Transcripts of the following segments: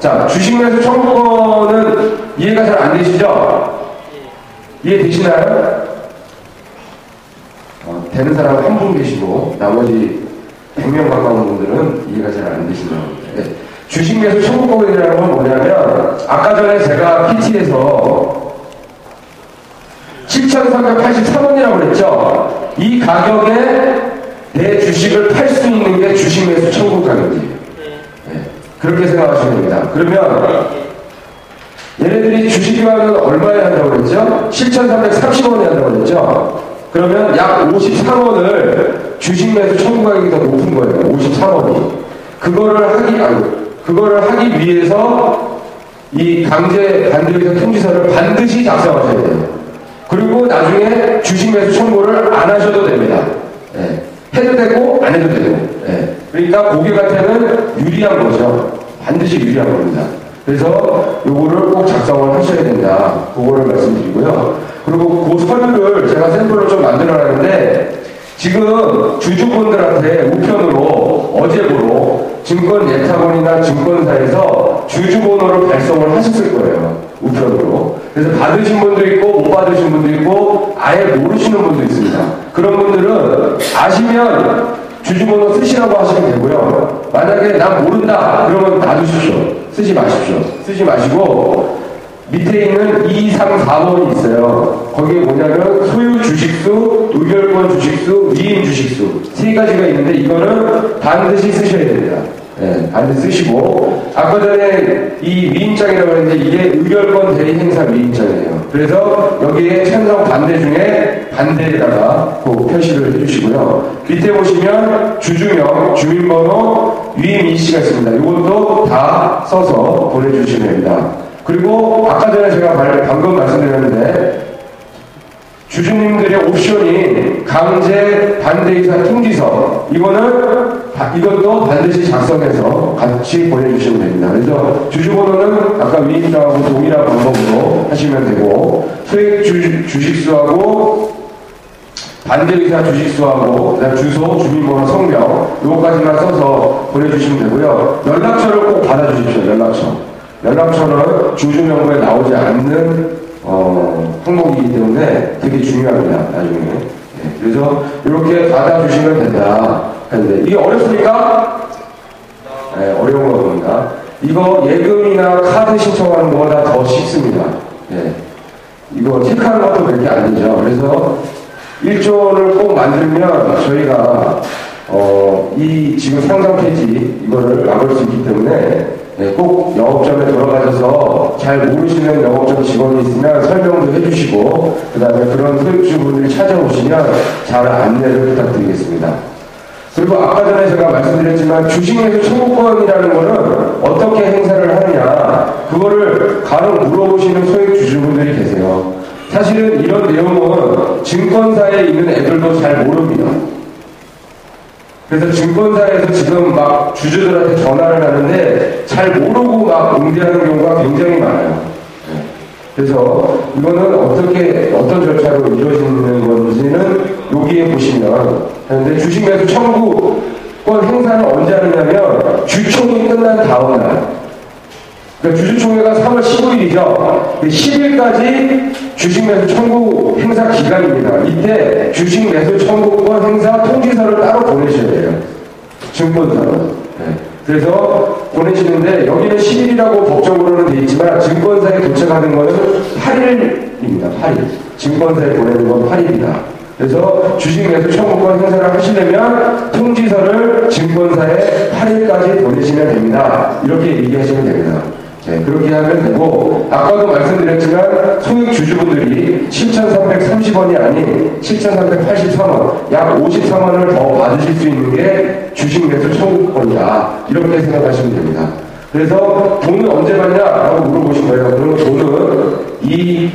자, 주식매수 청구권은 이해가 잘 안 되시죠? 이해되시나요? 되는 사람 한 분 계시고 나머지 100명 가까운 분들은 이해가 잘 안 되시나요? 네. 주식매수 청구권이라는 건 뭐냐면 아까 전에 제가 PT에서 7,383원이라고 그랬죠? 이 가격에 내 주식을 팔 수 있는 게 주식매수 청구 가격이에요. 네. 그렇게 생각하시면 됩니다. 그러면 얘네들이 주식이면 얼마에 한다고 그랬죠? 7,330원에 한다고 그랬죠? 그러면 약 53원을 주식매수 청구 가격이 더 높은 거예요. 53원이. 그거를 하기 위해서 이 강제 반대의사 통지서를 반드시 작성하셔야 돼요. 그리고 나중에 주식매수 청구를 안 하셔도 됩니다. 네. 해도 되고 안 해도 되고. 네. 그러니까 고객한테는 유리한 거죠. 반드시 유리한 겁니다. 그래서 요거를 꼭 작성을 하셔야 된다. 그거를 말씀드리고요. 그리고 그 서류를 제가 샘플로 좀 만들어놨는데 지금 주주분들한테 우편으로 어제부로 증권예탁원이나 증권사에서 주주번호를 발송을 하셨을 거예요. 우편으로. 그래서 받으신 분도 있고 못 받으신 분도 있고 아예 모르시는 분도 있습니다. 그런 분들은 아시면 주주번호 쓰시라고 하시면 되고요. 만약에 난 모른다 그러면 놔두십시오. 쓰지 마십시오. 쓰지 마시고 밑에 있는 2, 3, 4번이 있어요. 거기에 뭐냐면 소유 주식수, 의결권 주식수, 위임 주식수 세 가지가 있는데 이거는 반드시 쓰셔야 됩니다. 네, 반드시 쓰시고 아까 전에 이 위임장이라고 했는데 이게 의결권 대리 행사 위임장이에요. 그래서 여기에 찬성 반대 중에 반대에다가 꼭 표시를 해주시고요. 밑에 보시면 주주명, 주민번호, 위임 인시가 있습니다. 이것도 다 써서 보내주시면 됩니다. 그리고 아까 전에 제가 방금 말씀드렸는데 주주님들의 옵션이 강제 반대이사 통지서 이것도 반드시 작성해서 같이 보내주시면 됩니다. 그래서 주주번호는 아까 위임장하고 동일한 방법으로 하시면 되고 소액 주식수하고 반대의사 주식수하고 주소, 주민번호, 성명 이것까지만 써서 보내주시면 되고요. 연락처를 꼭 받아주십시오. 연락처는 주주명부에 나오지 않는 항목이기 때문에 되게 중요합니다. 나중에. 네, 그래서 이렇게 받아주시면 된다. 했는데 이게 어렵습니까? 네, 어려운 겁니다. 이거 예금이나 카드 신청하는 것보다 더 쉽습니다. 네, 이거 체크하는 것도 그렇게 안 되죠. 그래서 1조를 꼭 만들면 저희가 이 지금 상장 폐지 이거를 막을 수 있기 때문에 네, 꼭 영업점에 돌아가셔서 잘 모르시는 영업점 직원이 있으면 설명도 해주시고 그 다음에 그런 소액주분들이 찾아오시면 잘 안내를 부탁드리겠습니다. 그리고 아까 전에 제가 말씀드렸지만 주식매수 청구권이라는 거는 어떻게 행사를 하느냐 그거를 간혹 물어보시는 소액주주분들이 계세요. 사실은 이런 내용은 증권사에 있는 애들도 잘 모릅니다. 그래서 증권사에서 지금 막 주주들한테 전화를 하는데 잘 모르고 막 응대하는 경우가 굉장히 많아요. 그래서 이거는 어떤 절차로 이루어지는 건지는 여기에 보시면 하는데 주식매수 청구권 행사는 언제 하느냐면 주총이 끝난 다음 날. 그러니까 주주총회가 3월 15일이죠. 10일까지 주식매수 청구 행사 기간입니다. 이때 주식매수 청구권 행사 통지서를 따로 보내셔야 돼요. 증권사로. 네. 그래서 보내시는데 여기는 10일이라고 법적으로는 되어 있지만 증권사에 도착하는 것은 8일입니다. 8일. 증권사에 보내는 건 8일이다. 그래서 주식매수 청구권 행사를 하시려면 통지서를 증권사에 8일까지 보내시면 됩니다. 이렇게 얘기하시면 됩니다. 네, 그렇게 하면 되고 아까도 말씀드렸지만 소액 주주분들이 7,330원이 아닌 7,383원 약 53원을 더 받으실 수 있는 게 주식매수 청구권이다. 이렇게 생각하시면 됩니다. 그래서 돈은 언제 받냐라고 물어보신 거예요. 그러면 돈은 이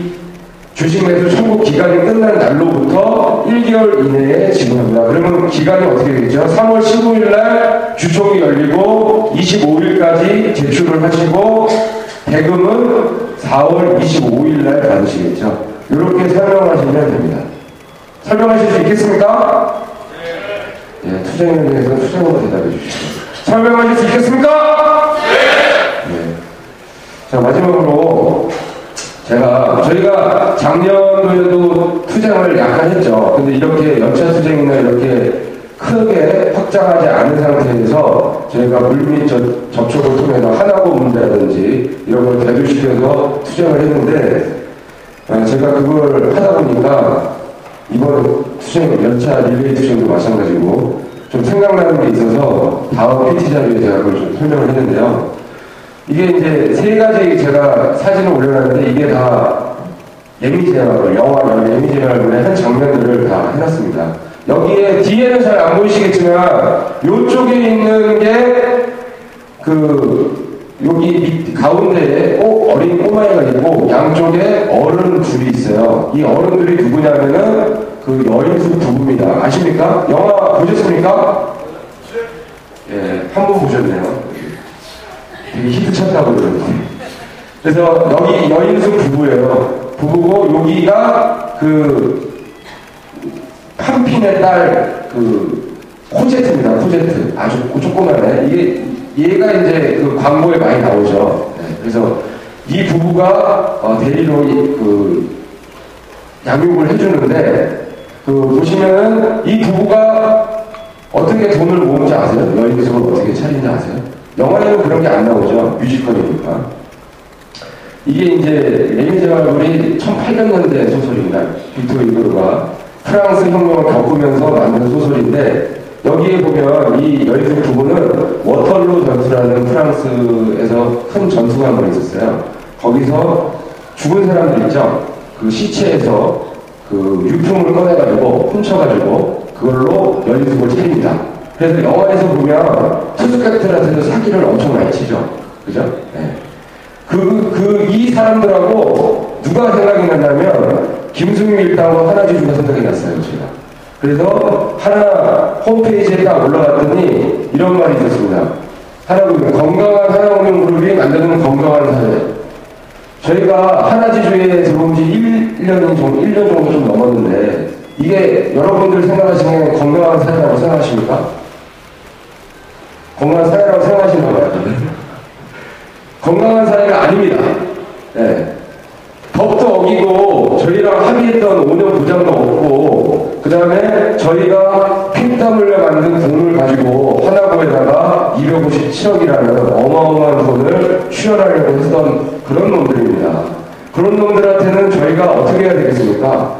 주식매수 청구 기간이 끝난 날로부터 1개월 이내에 지급합니다. 그러면 기간이 어떻게 되죠? 3월 15일 날 주총이 열리고 25일까지 제출을 하시고 대금은 4월 25일 날 받으시겠죠. 이렇게 설명하시면 됩니다. 설명하실 수 있겠습니까? 네, 투자인에 대해서 투자인으로 대답해 주시죠. 설명하실 수 있겠습니까? 네. 자, 마지막으로 저희가 작년도에도 투쟁을 약간 했죠. 근데 이렇게 연차 투쟁이나 이렇게 크게 확장하지 않은 상태에서 저희가 물밑 접촉을 통해서 하나고 문제라든지 이런 걸 대두시켜서 투쟁을 했는데, 제가 그걸 하다 보니까 이번 투쟁, 연차 릴레이 투쟁도 마찬가지고 좀 생각나는 게 있어서 다음 PT 자료에 제가 그걸 좀 설명을 했는데요. 이게 이제 세 가지 제가 사진을 올려놨는데 이게 다 예미제막을, 영화 예미제막의 한 장면들을 다 해놨습니다. 여기에 뒤에는 잘 안 보이시겠지만 이쪽에 있는 게 여기 가운데에 어린 꼬마애가 있고 양쪽에 어른 둘이 있어요. 이 어른들이 누구냐면은 그 여인수 부부입니다. 아십니까? 영화 보셨습니까? 예, 한 번 보셨네요. 되게 히트 쳤다고 그러는데. 그래서 여기 여인수 부부예요. 부부고 여기가 한핀의 딸 코제트입니다. 코제트. 아주 조그만해. 얘가 이제 광고에 많이 나오죠. 네, 그래서 이 부부가 대리로 양육을 해주는데 보시면은 이 부부가 어떻게 돈을 모은지 아세요? 여인숙을 어떻게 차리는지 아세요? 영화에는 그런 게 안 나오죠. 뮤지컬이니까. 이게 이제 예미제마블이 1800년대 소설입니다. 빅토르 휴고가 프랑스 혁명을 겪으면서 만든 소설인데, 여기에 보면 이 여인숙 부부는 워털루 전투라는 프랑스에서 큰 전투가 한 번 있었어요. 거기서 죽은 사람들 있죠. 그 시체에서 유품을 꺼내가지고 훔쳐가지고 그걸로 여인숙을 차립니다. 그래서 영화에서 보면 투스카트라서 사기를 엄청 많이 치죠. 그죠? 네. 이 사람들하고 누가 생각이 났냐면 김수미 일당과 하나지주가 생각이 났어요, 제가. 그래서 하나 홈페이지에 딱 올라갔더니 이런 말이 있었습니다. 건강한 하나운동그룹이 만드는 건강한 사회. 저희가 하나지주에 들어온 지 1년 정도 좀 넘었는데, 이게 여러분들 생각하시는 건강한 사회라고 생각하십니까? 건강한 사회라고 생각하시나 봐요. 건강한 사회가 아닙니다. 네. 법도 어기고 저희랑 합의했던 5년 보장도 없고, 그 다음에 저희가 피땀 흘려 만든 돈을 가지고 하나고에다가 257억이라는 어마어마한 돈을 출연하려고 했던 그런 놈들입니다. 그런 놈들한테는 저희가 어떻게 해야 되겠습니까?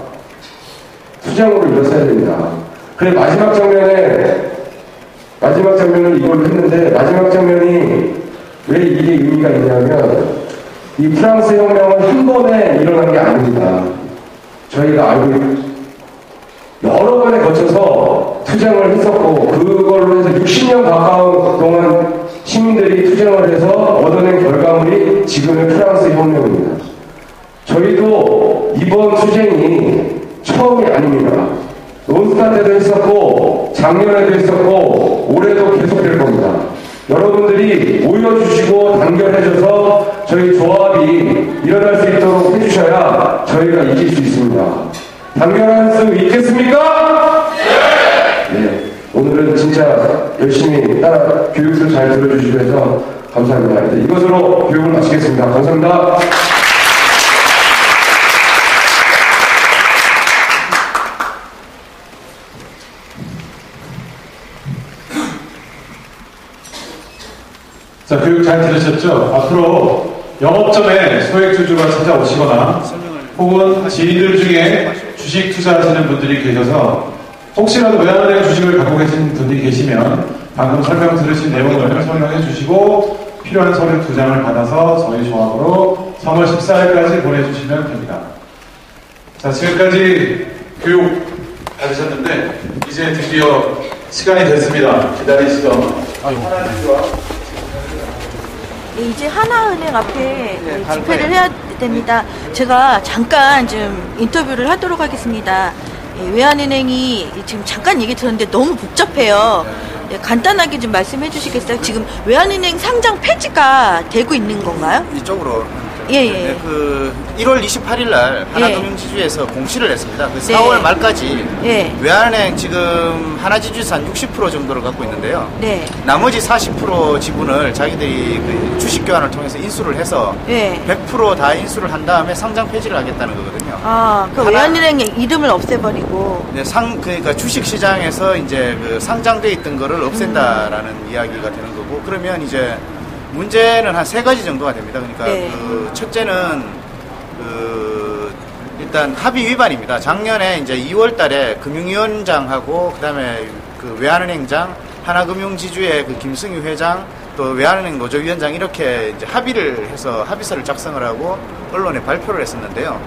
투쟁으로 일어서야 됩니다. 그래, 마지막 장면을 이걸로 했는데, 마지막 장면이 왜 이게 의미가 있냐면, 이 프랑스 혁명은 한 번에 일어난 게 아닙니다. 저희가 알고 여러 번에 거쳐서 투쟁을 했었고, 그걸로 해서 60년 가까운 동안 시민들이 투쟁을 해서 얻어낸 결과물이 지금의 프랑스 혁명입니다. 저희도 이번 투쟁이 처음이 아닙니다. 논스타 때도 했었고, 작년에도 했었고, 올해도 계속될 겁니다. 여러분들이 모여주시고 단결해줘서 저희 조합이 일어날 수 있도록 해주셔야 저희가 이길 수 있습니다. 단결할 수 있겠습니까? 네. 오늘은 진짜 열심히 교육도 잘 들어주시고 해서 감사합니다. 이것으로 교육을 마치겠습니다. 감사합니다. 자, 교육 잘 들으셨죠? 앞으로 영업점에 소액주주가 찾아오시거나 혹은 지인들 중에 주식 투자하시는 분들이 계셔서 혹시라도 외환은행 주식을 갖고 계신 분들이 계시면 방금 설명 들으신 내용을 설명해 주시고 필요한 서류 2장을 받아서 저희 조합으로 3월 14일까지 보내주시면 됩니다. 자, 지금까지 교육 받으셨는데 이제 드디어 시간이 됐습니다. 기다리시던 하나님과 이제 하나은행 앞에 집회를 해야 됩니다. 제가 잠깐 좀 인터뷰를 하도록 하겠습니다. 외환은행이 지금 잠깐 얘기 들었는데 너무 복잡해요. 간단하게 좀 말씀해 주시겠어요? 지금 외환은행 상장 폐지가 되고 있는 건가요? 이쪽으로 예, 예. 네, 그 1월 28일 날 하나금융지주에서 공시를 했습니다. 그 4월 말까지 외환은행 지금 하나지주에서 한 60% 정도를 갖고 있는데요. 나머지 40% 지분을 자기들이 그 주식 교환을 통해서 인수를 해서 100% 다 인수를 한 다음에 상장 폐지를 하겠다는 거거든요. 아, 그 외환은행의 이름을 없애버리고. 네, 그러니까 주식 시장에서 이제 그 상장돼 있던 거를 없앤다라는 이야기가 되는 거고, 그러면 이제 문제는 한 3가지 정도가 됩니다. 그러니까 그 첫째는 그 일단 합의 위반입니다. 작년에 이제 2월 달에 금융위원장하고 그다음에 그 외환은행장, 하나금융지주의 그 김승희 회장, 또 외환은행 노조위원장 이렇게 이제 합의를 해서 합의서를 작성을 하고 언론에 발표를 했었는데요.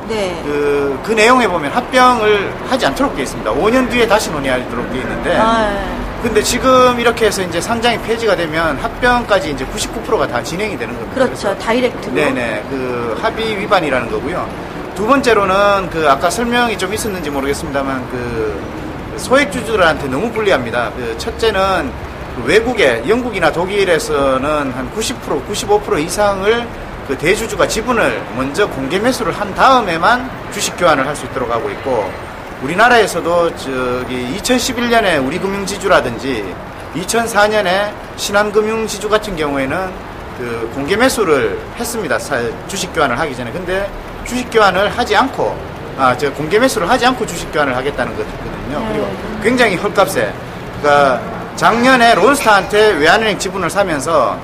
그 내용에 보면 합병을 하지 않도록 되어 있습니다. 5년 뒤에 다시 논의하도록 되어 있는데, 근데 지금 이렇게 해서 이제 상장이 폐지가 되면 합병까지 이제 99%가 다 진행이 되는 겁니다. 그렇죠. 다이렉트로. 네네. 그 합의 위반이라는 거고요. 두 번째로는 그 아까 설명이 좀 있었는지 모르겠습니다만 그 소액주주들한테 너무 불리합니다. 그 첫째는 그 외국에 영국이나 독일에서는 한 90%, 95% 이상을 그 대주주가 지분을 먼저 공개 매수를 한 다음에만 주식 교환을 할 수 있도록 하고 있고, 우리나라에서도 저기 2011년에 우리금융지주라든지 2004년에 신한금융지주 같은 경우에는 그 공개 매수를 했습니다. 주식 교환을 하기 전에. 근데 주식 교환을 하지 않고, 공개 매수를 하지 않고 주식 교환을 하겠다는 거거든요. 그리고 굉장히 헐값에, 그러니까 작년에 론스타한테 외환은행 지분을 사면서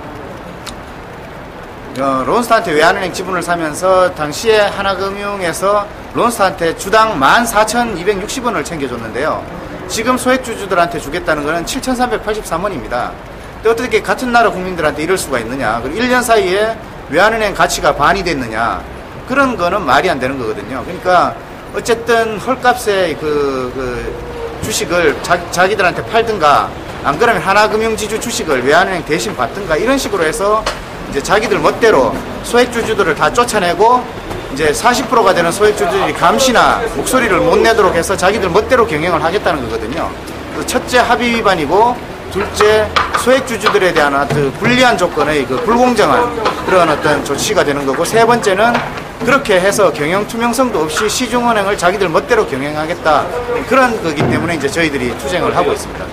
당시에 하나금융에서 론스타한테 주당 14,260원을 챙겨줬는데요. 지금 소액주주들한테 주겠다는 거는 7,383원입니다. 근데 어떻게 같은 나라 국민들한테 이럴 수가 있느냐. 그리고 1년 사이에 외환은행 가치가 반이 됐느냐. 그런 거는 말이 안 되는 거거든요. 그러니까 어쨌든 헐값에 그 주식을 자기들한테 팔든가, 안 그러면 하나금융지주 주식을 외환은행 대신 받든가, 이런 식으로 해서 이제 자기들 멋대로 소액주주들을 다 쫓아내고, 이제 40%가 되는 소액주주들이 감시나 목소리를 못 내도록 해서 자기들 멋대로 경영을 하겠다는 거거든요. 첫째 합의 위반이고, 둘째 소액주주들에 대한 어떤 불리한 조건의 그 불공정한 그런 어떤 조치가 되는 거고, 세 번째는 그렇게 해서 경영 투명성도 없이 시중은행을 자기들 멋대로 경영하겠다, 그런 거기 때문에 이제 저희들이 투쟁을 하고 있습니다.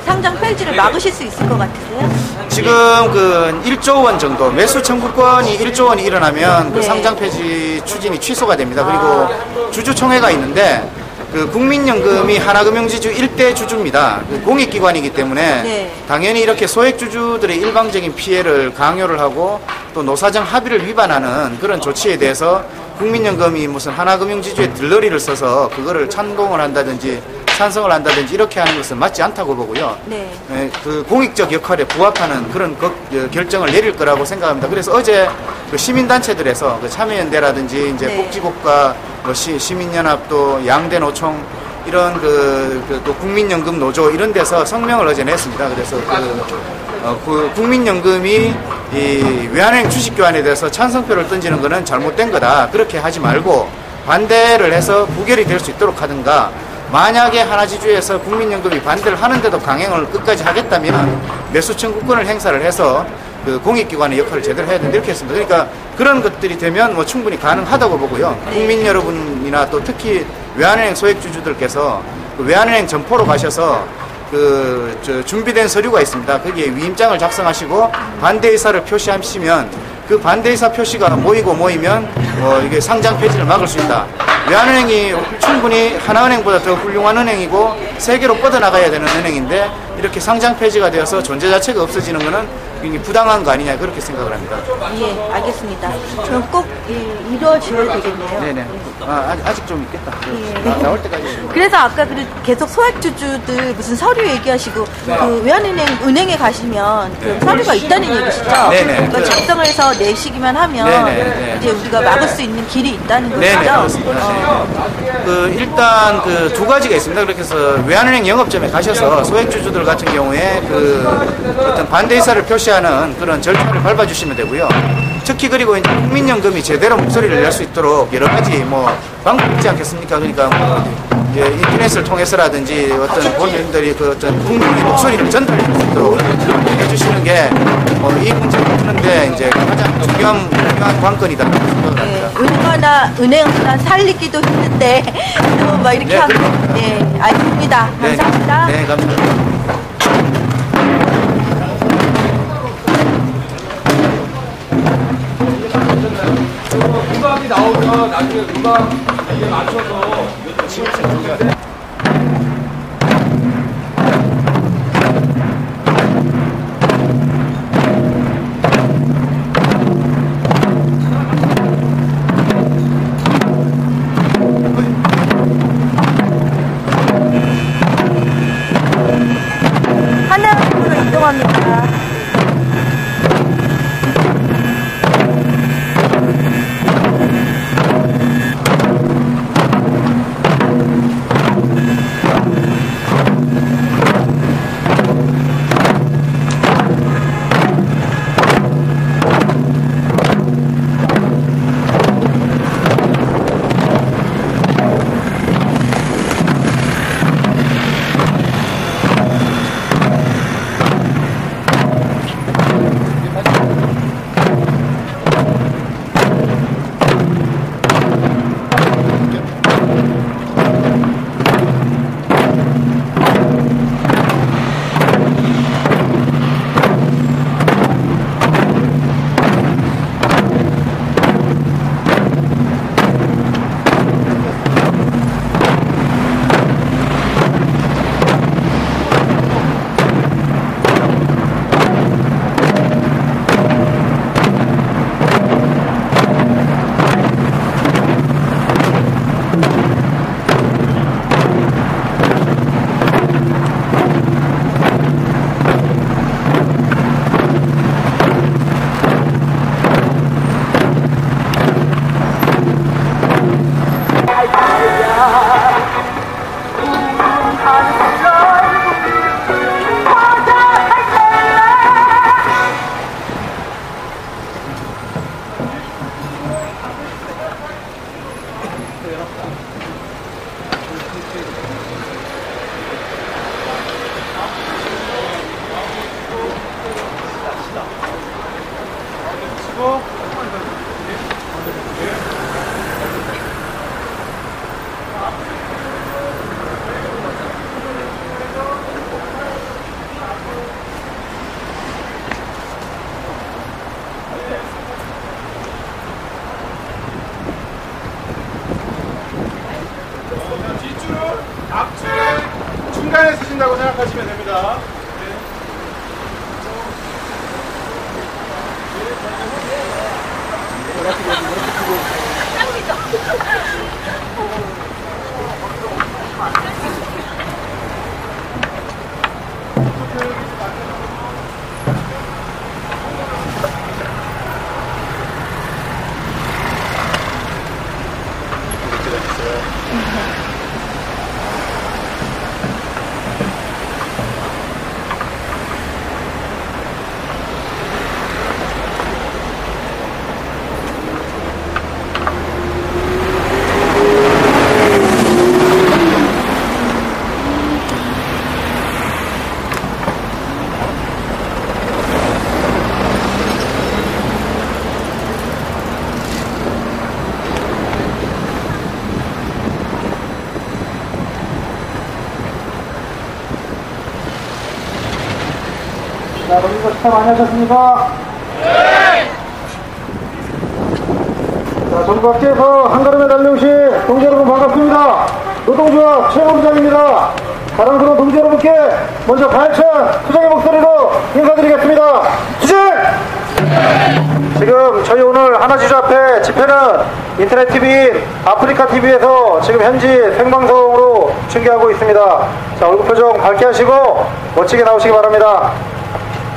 상장 폐지를 막으실 수 있을 것 같으세요? 지금 그 1조 원 정도, 매수 청구권이 1조 원이 일어나면 그 상장 폐지 추진이 취소가 됩니다. 그리고 주주총회가 있는데, 그 국민연금이 하나금융지주 1대 주주입니다. 그 공익기관이기 때문에 당연히 이렇게 소액주주들의 일방적인 피해를 강요를 하고 또 노사정 합의를 위반하는 그런 조치에 대해서 국민연금이 무슨 하나금융지주의 들러리를 써서 그거를 찬동을 한다든지 찬성을 한다든지 이렇게 하는 것은 맞지 않다고 보고요. 그 공익적 역할에 부합하는 그런 결정을 내릴 거라고 생각합니다. 그래서 어제 그 시민단체들에서 그 참여연대라든지 이제 복지국가, 뭐 시민연합도, 양대노총, 이런 또 국민연금 노조 이런 데서 성명을 어제 냈습니다. 그래서 그 국민연금이 이 외환은행 주식 교환에 대해서 찬성표를 던지는 것은 잘못된 거다. 그렇게 하지 말고 반대를 해서 부결이 될 수 있도록 하든가, 만약에 하나지주에서 국민연금이 반대를 하는데도 강행을 끝까지 하겠다면 매수 청구권을 행사를 해서 그 공익기관의 역할을 제대로 해야 된다, 이렇게 했습니다. 그러니까 그런 것들이 되면 뭐 충분히 가능하다고 보고요. 국민 여러분이나 또 특히 외환은행 소액주주들께서 그 외환은행 점포로 가셔서 준비된 서류가 있습니다. 거기에 위임장을 작성하시고 반대 의사를 표시하시면 그 반대 의사 표시가 모이면 이게 상장 폐지를 막을 수 있다. 외환은행이 충분히 하나은행보다 더 훌륭한 은행이고 세계로 뻗어나가야 되는 은행인데 이렇게 상장 폐지가 되어서 존재 자체가 없어지는 것은 굉장히 부당한 거 아니냐, 그렇게 생각을 합니다. 예, 알겠습니다. 그럼 꼭 이루어져야 되겠네요. 네네. 아직 좀 있겠다. 나올 때까지. 그래서 아까 계속 소액주주들 무슨 서류 얘기하시고 그 외환은행에 가시면 그 서류가 있다는 얘기시죠? 네네. 그러니까 작성을 해서 내시기만 하면 이제 우리가 막을 수 있는 길이 있다는 거죠? 네네, 그렇습니다. 일단 두 가지가 있습니다. 그렇게 해서 외환은행 영업점에 가셔서 소액주주들 같은 경우에 어떤 반대 의사를 표시하는 그런 절차를 밟아주시면 되고요. 특히 그리고 이제 국민연금이 제대로 목소리를 낼 수 있도록 여러 가지 방법이 있지 않겠습니까? 그러니까 이제 인터넷을 통해서라든지 어떤 본인들이 그 어떤 국민의 목소리를 전달할 수 있도록 해주시는 게 이 문제를 푸는데 이제 가장 중요한 관건이다 생각을 합니다. 은행 하나 살리기도 힘든데 또 막 이렇게 하면 네, 알겠습니다. 감사합니다. 네, 감사합니다. 음악이 나오면 나중에 음악 이게 맞춰서 하나로 이동합니다. 앞줄을 중간에 쓰신다고 생각하시면 됩니다. 자, 여러분 식사 많이 하셨습니까? 네! 자, 전국 각지에서 한걸음에 달려오신 동지 여러분 반갑습니다. 노동조합 최고부장입니다. 사랑스러운 동지 여러분께 먼저 가열찬 투쟁의 목소리로 인사드리겠습니다. 투쟁! 지금 저희 오늘 하나지주 앞에 집회는 인터넷 TV인 아프리카 TV에서 지금 현지 생방송으로 중계하고 있습니다. 자, 얼굴 표정 밝게 하시고 멋지게 나오시기 바랍니다.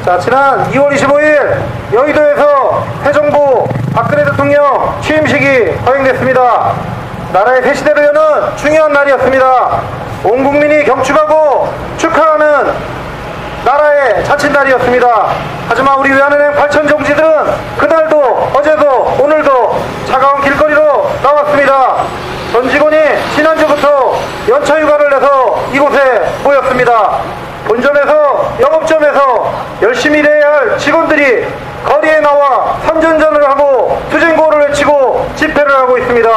자, 지난 2월 25일 여의도에서 새 정부 박근혜 대통령 취임식이 허행됐습니다. 나라의 새 시대를 여는 중요한 날이었습니다. 온 국민이 경축하고 축하하는 나라의 자칫날이었습니다. 하지만 우리 외환은행 8천 정지들은 그날도 어제도 오늘도 차가운 길거리로 나왔습니다. 전 직원이 지난주부터 연차 열심히 일해야 할 직원들이 거리에 나와 선전전을 하고 투쟁고를 외치고 집회를 하고 있습니다.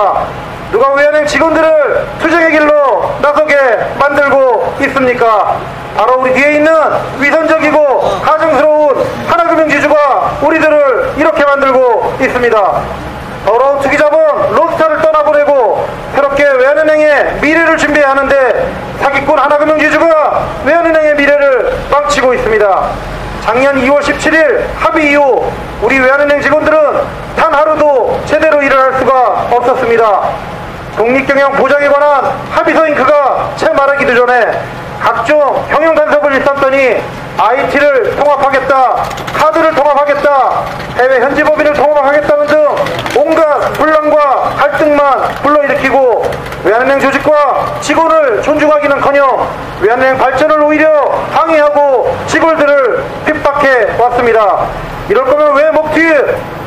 누가 외환행 직원들을 투쟁의 길로 나서게 만들고 있습니까? 바로 우리 뒤에 있는 위선적이고 가증스러운 하나금융지주가 우리들을 이렇게 만들고 있습니다. 더러운 투기자본 로스타를 떠나보내고 새롭게 외환은행의 미래를 준비해야 하는데 사기꾼 하나금융지주가 외환은행의 미래를 망치고 있습니다. 작년 2월 17일 합의 이후 우리 외환은행 직원들은 단 하루도 제대로 일을 할 수가 없었습니다. 독립경영 보장에 관한 합의서 잉크가 채 마르기도 전에 각종 경영 간섭을 일삼더니 IT를 통합하겠다, 카드를 통합하겠다, 해외 현지 법인을 통합하겠다는 등 온갖 분란과 갈등만 불러일으키고 외환은행 조직과 직원을 존중하기는커녕 외환은행 발전을 오히려 방해하고 직원들을 핍박해 왔습니다. 이럴 거면 왜 먹튀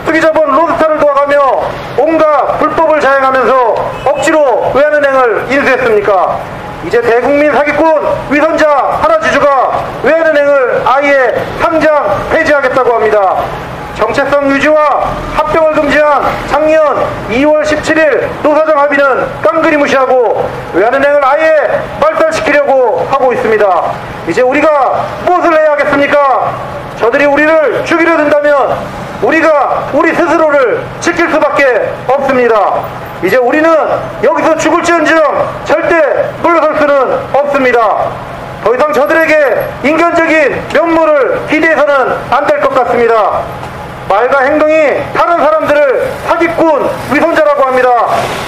투기자본 로스타를 도와가며 온갖 불법을 자행하면서 억지로 외환은행을 인수했습니까? 이제 대국민 사기꾼 위선자 하나지주가 외환은행을 아예 상장 폐지하겠다고 합니다. 정체성 유지와 합병을 금지한 작년 2월 17일 노사정 합의는 깡그리 무시하고 외환은행을 아예 말살시키려고 하고 있습니다. 이제 우리가 무엇을 해야 하겠습니까? 저들이 우리를 죽이려 든다면 우리가 우리 스스로를 지킬 수밖에 없습니다. 이제 우리는 여기서 죽을지언정 절대 물러설 수는 없습니다. 더 이상 저들에게 인간적인 면모를 기대해서는 안 될 것 같습니다. 말과 행동이 다른 사람들을 사기꾼 위선자라고 합니다.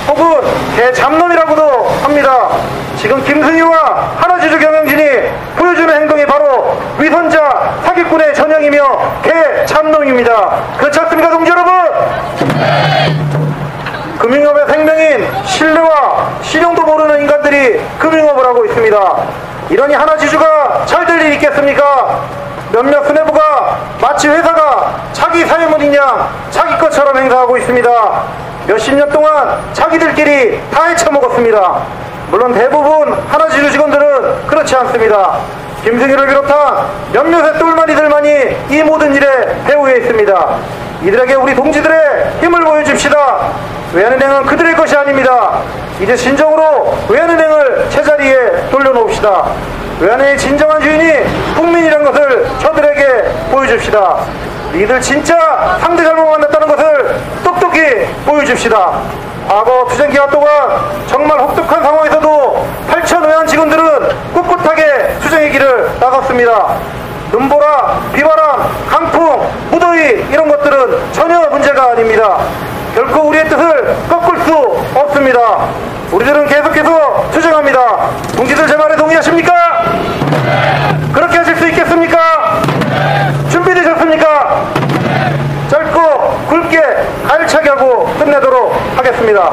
혹은 개잡놈이라고도 합니다. 지금 김승희와 하나지주 경영진이 보여주는 행동이 바로 위선자 사기꾼의 전형이며 개잡놈입니다. 그렇지 않습니까, 동지 여러분? 금융업의 생명인 신뢰와 신용도 모르는 인간들이 금융업을 하고 있습니다. 이러니 하나지주가 잘 될 일 있겠습니까? 몇몇 수뇌부가 마치 회사가 자기 사유물인 양 자기 것처럼 행사하고 있습니다. 몇십 년 동안 자기들끼리 다 헤쳐먹었습니다. 물론 대부분 하나지주 직원들은 그렇지 않습니다. 김승희를 비롯한 몇몇의 똘마니들만이 이 모든 일의 배후에 있습니다. 이들에게 우리 동지들의 힘을 보여줍시다. 외환은행은 그들의 것이 아닙니다. 이제 진정으로 외환은행을 제자리에 돌려놓읍시다. 외환은행의 진정한 주인이 국민이라는 것을 저들에게 보여줍시다. 이들 진짜 상대 잘못 만났다는 것을 똑똑히 보여줍시다. 과거 투쟁기간 동안 정말 혹독한 상황에서도 8천 외환 직원들은 꿋꿋하게 투쟁의 길을 나갔습니다. 눈보라, 비바람, 강풍, 무더위 이런 것들은 전혀 문제가 아닙니다. 결코 우리의 뜻을 꺾을 수 없습니다. 우리들은 계속해서 투쟁합니다. 동지들 제 말에 동의하십니까? 그렇게 하실 수 있겠습니까? 준비되셨습니까? 짧고 굵게 알차게 하고 끝내도록 하겠습니다.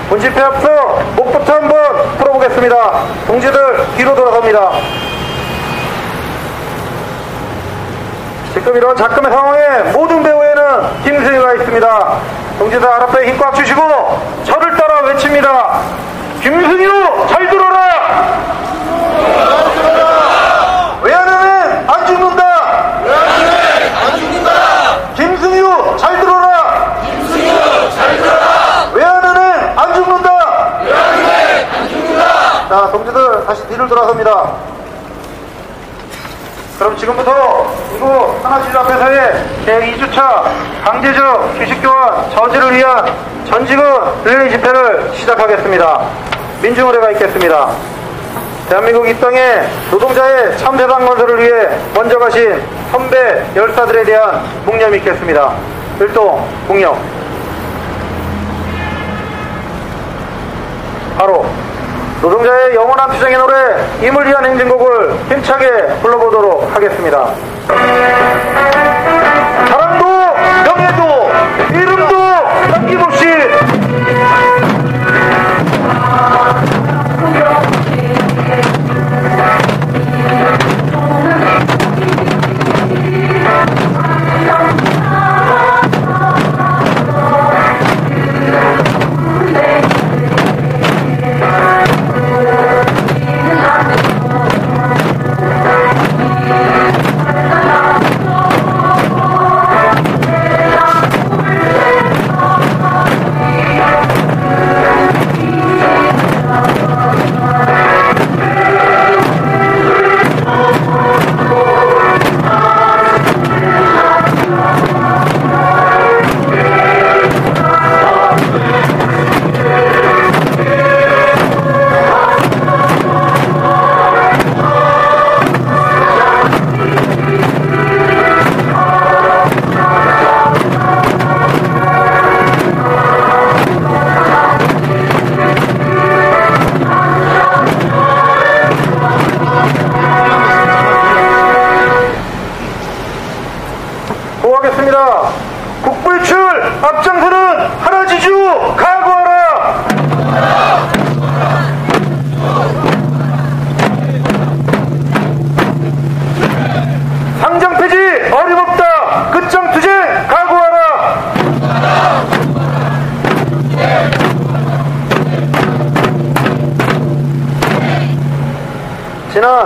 본집회 앞서 목부터 한번 풀어보겠습니다. 동지들 뒤로 돌아갑니다. 지금 이런 작금의 상황에 모든 배후에는 김승희가 있습니다. 동지들 아랫배에 힘 꽉 주시고 저를 따라 외칩니다. 김승희로 잘 들어라! 외환은행 안 죽는다! 외환은행 안 죽는다! 김승희로 잘 들어라! 김승희로 잘 들어라! 외환은행 안 죽는다! 외환은행 안 죽는다! 자, 동지들 다시 뒤를 돌아섭니다. 그럼 지금부터 이곳 하나지주 앞에서의 제2주차 강제적 주식교환 저지를 위한 전직원 릴레이 집회를 시작하겠습니다. 민중의례가 있겠습니다. 대한민국 이 땅에 노동자의 참대당 건설을 위해 먼저 가신 선배 열사들에 대한 묵념이 있겠습니다. 일동 묵념. 바로 노동자의 영원한 투쟁의 노래 임을 위한 행진곡을 힘차게 불러보도록 하겠습니다. 사랑도 명예도 이름도 남김없이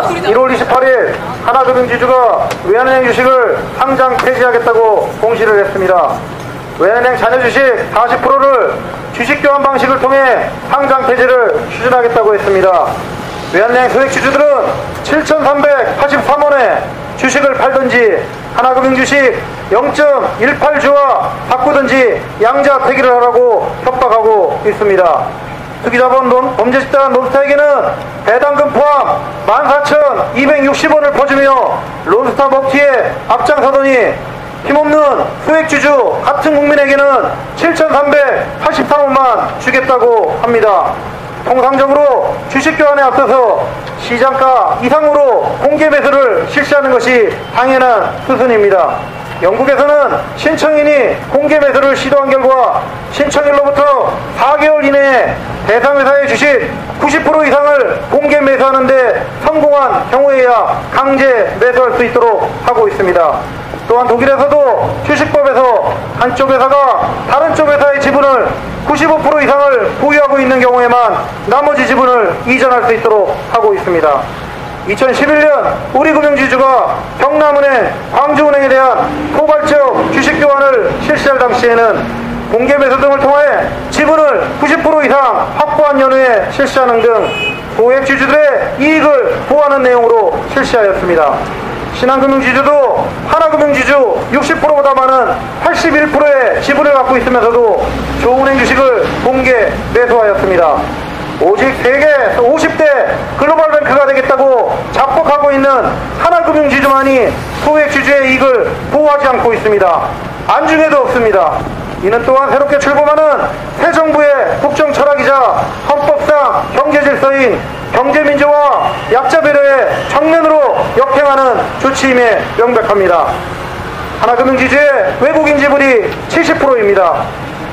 1월 28일 하나금융지주가 외환은행 주식을 상장 폐지하겠다고 공시를 했습니다. 외환은행 자녀 주식 40%를 주식교환 방식을 통해 상장 폐지를 추진하겠다고 했습니다. 외환은행 소액주주들은 7,383원에 주식을 팔든지 하나금융 주식 0.18주와 바꾸든지 양자택일을 하라고 협박하고 있습니다. 투기자본 범죄집단 론스타에게는 배당금 포함 14,260원을 퍼주며 론스타 먹튀에 앞장서더니 힘없는 소액주주 같은 국민에게는 7,383원만 주겠다고 합니다. 통상적으로 주식교환에 앞서서 시장가 이상으로 공개 매수를 실시하는 것이 당연한 수순입니다. 영국에서는 신청인이 공개 매수를 시도한 결과 신청일로부터 4개월 이내에 대상 회사의 주식 90% 이상을 공개 매수하는 데 성공한 경우에야 강제 매수할 수 있도록 하고 있습니다. 또한 독일에서도 주식법에서 한쪽 회사가 다른 쪽 회사의 지분을 95% 이상을 보유하고 있는 경우에만 나머지 지분을 이전할 수 있도록 하고 있습니다. 2011년 우리금융지주가 경남은행, 광주은행에 대한 포괄적 주식교환을 실시할 당시에는 공개 매수 등을 통해 지분을 90% 이상 확보한 연후에 실시하는 등 소액주주들의 이익을 보호하는 내용으로 실시하였습니다. 신한금융지주도 하나금융지주 60%보다 많은 81%의 지분을 갖고 있으면서도 조은행 주식을 공개 매수하였습니다. 오직 세계 50대 글로벌 뱅크가 되겠다고 자폭하고 있는 하나금융지주만이 소액주주의 이익을 보호하지 않고 있습니다. 안중에도 없습니다. 이는 또한 새롭게 출범하는 새 정부의 국정 철학이자 헌법상 경제질서인 경제민주화 약자 배려에 정면으로 역행하는 조치임에 명백합니다. 하나금융지주의 외국인 지분이 70%입니다.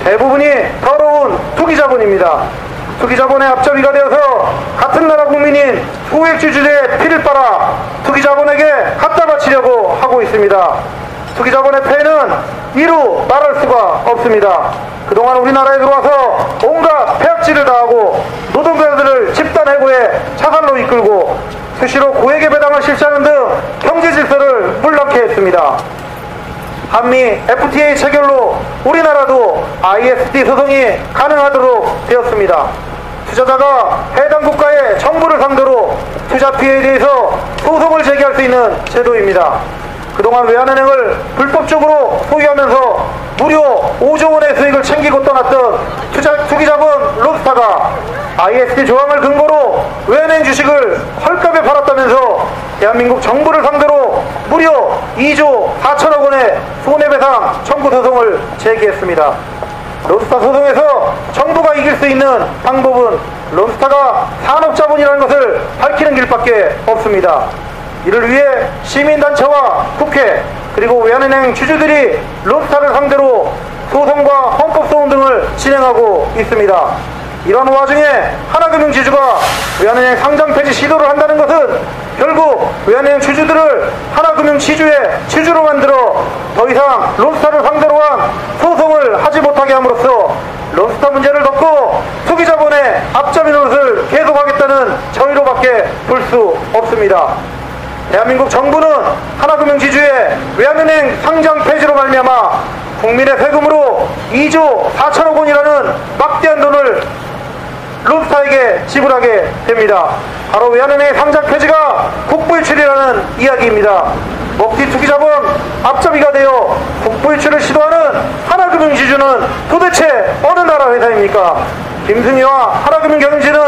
대부분이 더러운 투기자본입니다. 투기자본의 앞잡이가 되어서 같은 나라 국민인 소액주주의 피를 빨아 투기자본에게 갖다 바치려고 하고 있습니다. 투기자본의 폐해는 이루 말할 수가 없습니다. 그동안 우리나라에 들어와서 온갖 폐악질을 다하고 노동자들을 집단 해고에 자살로 이끌고 수시로 고액의 배당을 실시하는 등 경제 질서를 물렁케 했습니다. 한미 FTA 체결로 우리나라도 ISD 소송이 가능하도록 되었습니다. 투자자가 해당 국가의 정부를 상대로 투자 피해에 대해서 소송을 제기할 수 있는 제도입니다. 그동안 외환은행을 불법적으로 소유하면서 무려 5조 원의 수익을 챙기고 떠났던 투기자본 론스타가 ISD 조항을 근거로 외환은행 주식을 헐값에 팔았다면서 대한민국 정부를 상대로 무려 2조 4천억 원의 손해배상 청구 소송을 제기했습니다. 론스타 소송에서 정부가 이길 수 있는 방법은 론스타가 산업자본이라는 것을 밝히는 길밖에 없습니다. 이를 위해 시민단체와 국회 그리고 외환은행 주주들이 론스타를 상대로 소송과 헌법소원 등을 진행하고 있습니다. 이런 와중에 하나금융지주가 외환은행 상장 폐지 시도를 한다는 것은 결국 외환은행 주주들을 하나금융지주의 주주로 만들어 더 이상 론스타를 상대로 한 소송을 하지 못하게 함으로써 론스타 문제를 덮고 투기자본의 앞잡이 노릇을 계속하겠다는 저희로밖에 볼 수 없습니다. 대한민국 정부는 하나금융지주의 외환은행 상장 폐지로 말미암아 국민의 세금으로 2조 4천억 원이라는 막대한 돈을 론스타에게 지불하게 됩니다. 바로 외환은행의 상장 폐지가 국부유출이라는 이야기입니다. 먹튀 투기자본 앞잡이가 되어 국부유출을 시도하는 하나금융지주는 도대체 어느 나라 회사입니까? 김승희와 하나금융경영진은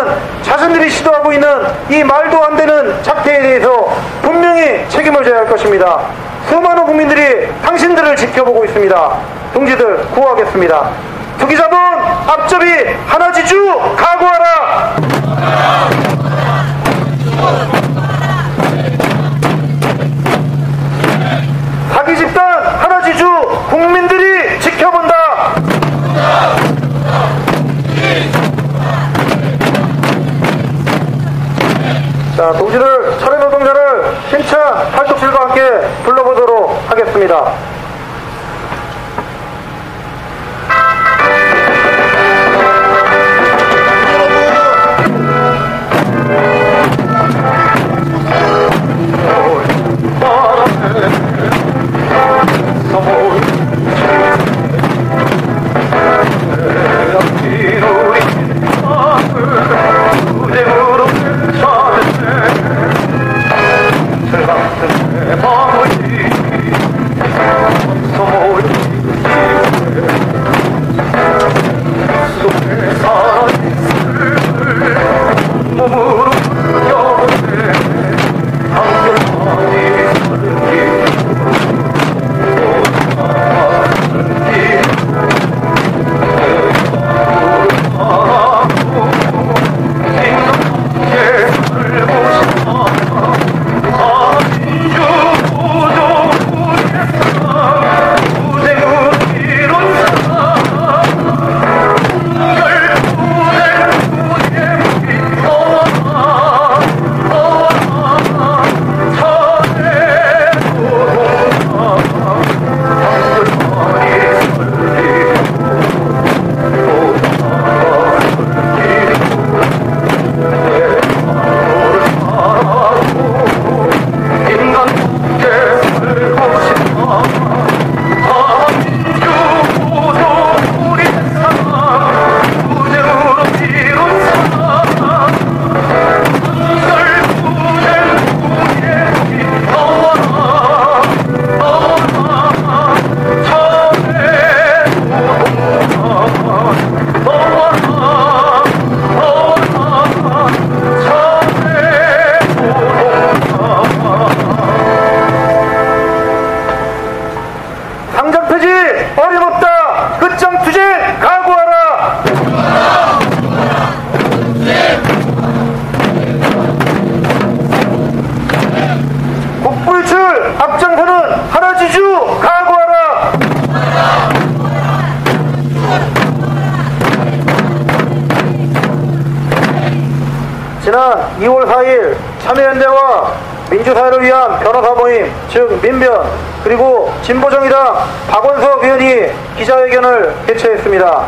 자신들이 시도하고 있는 이 말도 안 되는 작태에 대해서 분명히 책임을 져야 할 것입니다. 수많은 국민들이 당신들을 지켜보고 있습니다. 동지들 구호하겠습니다. 투기자본 앞잡이 하나지주 각오하라! 사기 집단 하나지주 국민들이 지켜본다! 자, 동지들 철회 노동자를 힘찬 팔뚝질과 함께 불러보도록 하겠습니다. 2월 4일 참여연대와 민주사회를 위한 변호사 모임, 즉 민변, 그리고 진보정의당 박원석 의원이 기자회견을 개최했습니다.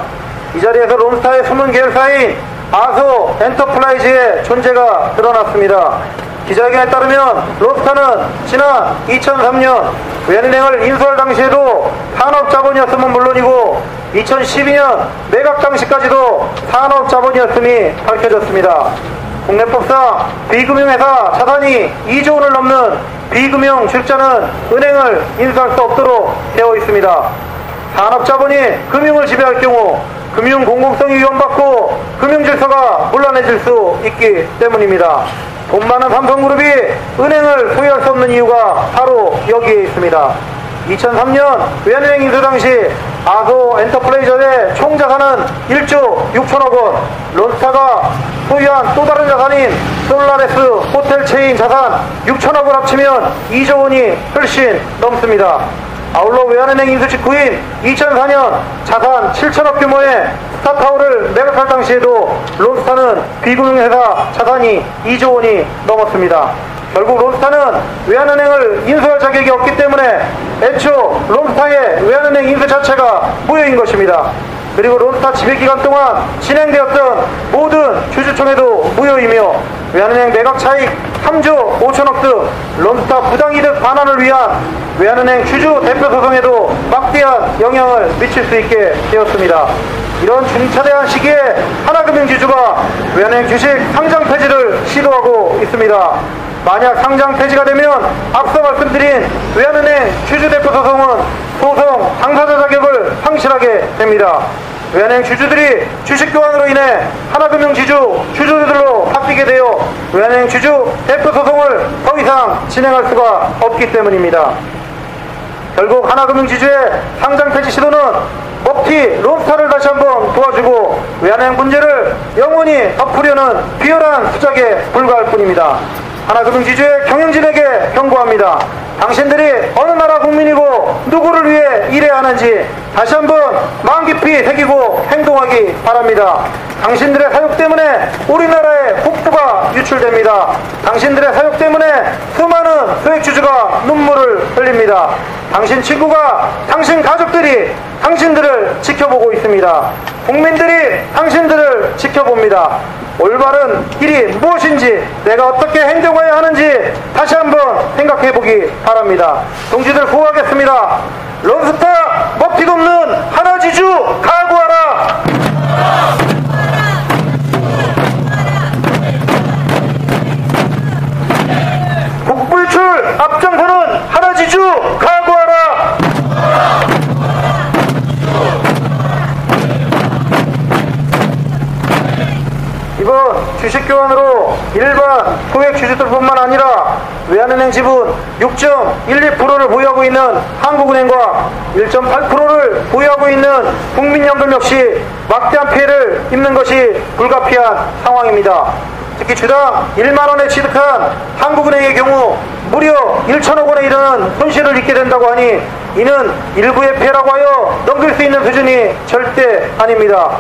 이 자리에서 론스타의 숨은 계열사인 아소 엔터프라이즈의 존재가 드러났습니다. 기자회견에 따르면 론스타는 지난 2003년 외환은행을 인수할 당시에도 산업자본이었음은 물론이고 2012년 매각 당시까지도 산업자본이었음이 밝혀졌습니다. 국내법상 비금융회사 자산이 2조 원을 넘는 비금융 출자는 은행을 인수할 수 없도록 되어 있습니다. 산업자본이 금융을 지배할 경우 금융 공공성이 위험받고 금융질서가 혼란해질 수 있기 때문입니다. 돈 많은 삼성그룹이 은행을 소유할 수 없는 이유가 바로 여기에 있습니다. 2003년 외환은행 인수 당시 아소 엔터프라이즈의 총 자산은 1조 6천억 원, 론스타가 소유한 또 다른 자산인 솔라레스 호텔 체인 자산 6천억을 합치면 2조 원이 훨씬 넘습니다. 아울러 외환은행 인수 직후인 2004년 자산 7천억 규모의 스타타워를 매각할 당시에도 론스타는 비금융회사 자산이 2조 원이 넘었습니다. 결국 론스타는 외환은행을 인수할 자격이 없기 때문에 애초 론스타의 외환은행 인수 자체가 무효인 것입니다. 그리고 론스타 지배기간 동안 진행되었던 모든 주주총회도 무효이며 외환은행 매각 차익 3조 5천억 등 론스타 부당이득 반환을 위한 외환은행 주주 대표 소송에도 막대한 영향을 미칠 수 있게 되었습니다. 이런 중차대한 시기에 하나금융지주가 외환은행 주식 상장 폐지를 시도하고 있습니다. 만약 상장 폐지가 되면 앞서 말씀드린 외환은행 주주대표 소송은 소송 당사자 자격을 상실하게 됩니다. 외환은행 주주들이 주식 교환으로 인해 하나금융지주 주주들로 바뀌게 되어 외환은행 주주 대표 소송을 더 이상 진행할 수가 없기 때문입니다. 결국 하나금융지주의 상장 폐지 시도는 먹튀 론스타를 다시 한번 도와주고 외환은행 문제를 영원히 덮으려는 비열한 수작에 불과할 뿐입니다. 하나금융지주의 경영진에게 경고합니다. 당신들이 어느 나라 국민이고 누구를 위해 일해야 하는지 다시 한번 마음 깊이 새기고 행동하기 바랍니다. 당신들의 사욕 때문에 우리나라의 국부가 유출됩니다. 당신들의 사욕 때문에 수많은 소액주주가 눈물을 흘립니다. 당신 친구가, 당신 가족들이 당신들을 지켜보고 있습니다. 국민들이 당신들을 지켜봅니다. 올바른 길이 무엇인지, 내가 어떻게 행동해야 하는지 다시 한번 생각해보기 바랍니다. 동지들 구호하겠습니다. 론스타 먹튀도 없는 하나지주 각오하라. 국부유출 앞장서는 하나지주 각오하라. 이번 주식교환으로 일반 소액주주들뿐만 아니라 외환은행 지분 6.12%를 보유하고 있는 한국은행과 1.8%를 보유하고 있는 국민연금 역시 막대한 피해를 입는 것이 불가피한 상황입니다. 특히 주당 1만원에 취득한 한국은행의 경우 무려 1천억 원에 이르는 손실을 입게 된다고 하니 이는 일부의 피해라고 하여 넘길 수 있는 수준이 절대 아닙니다.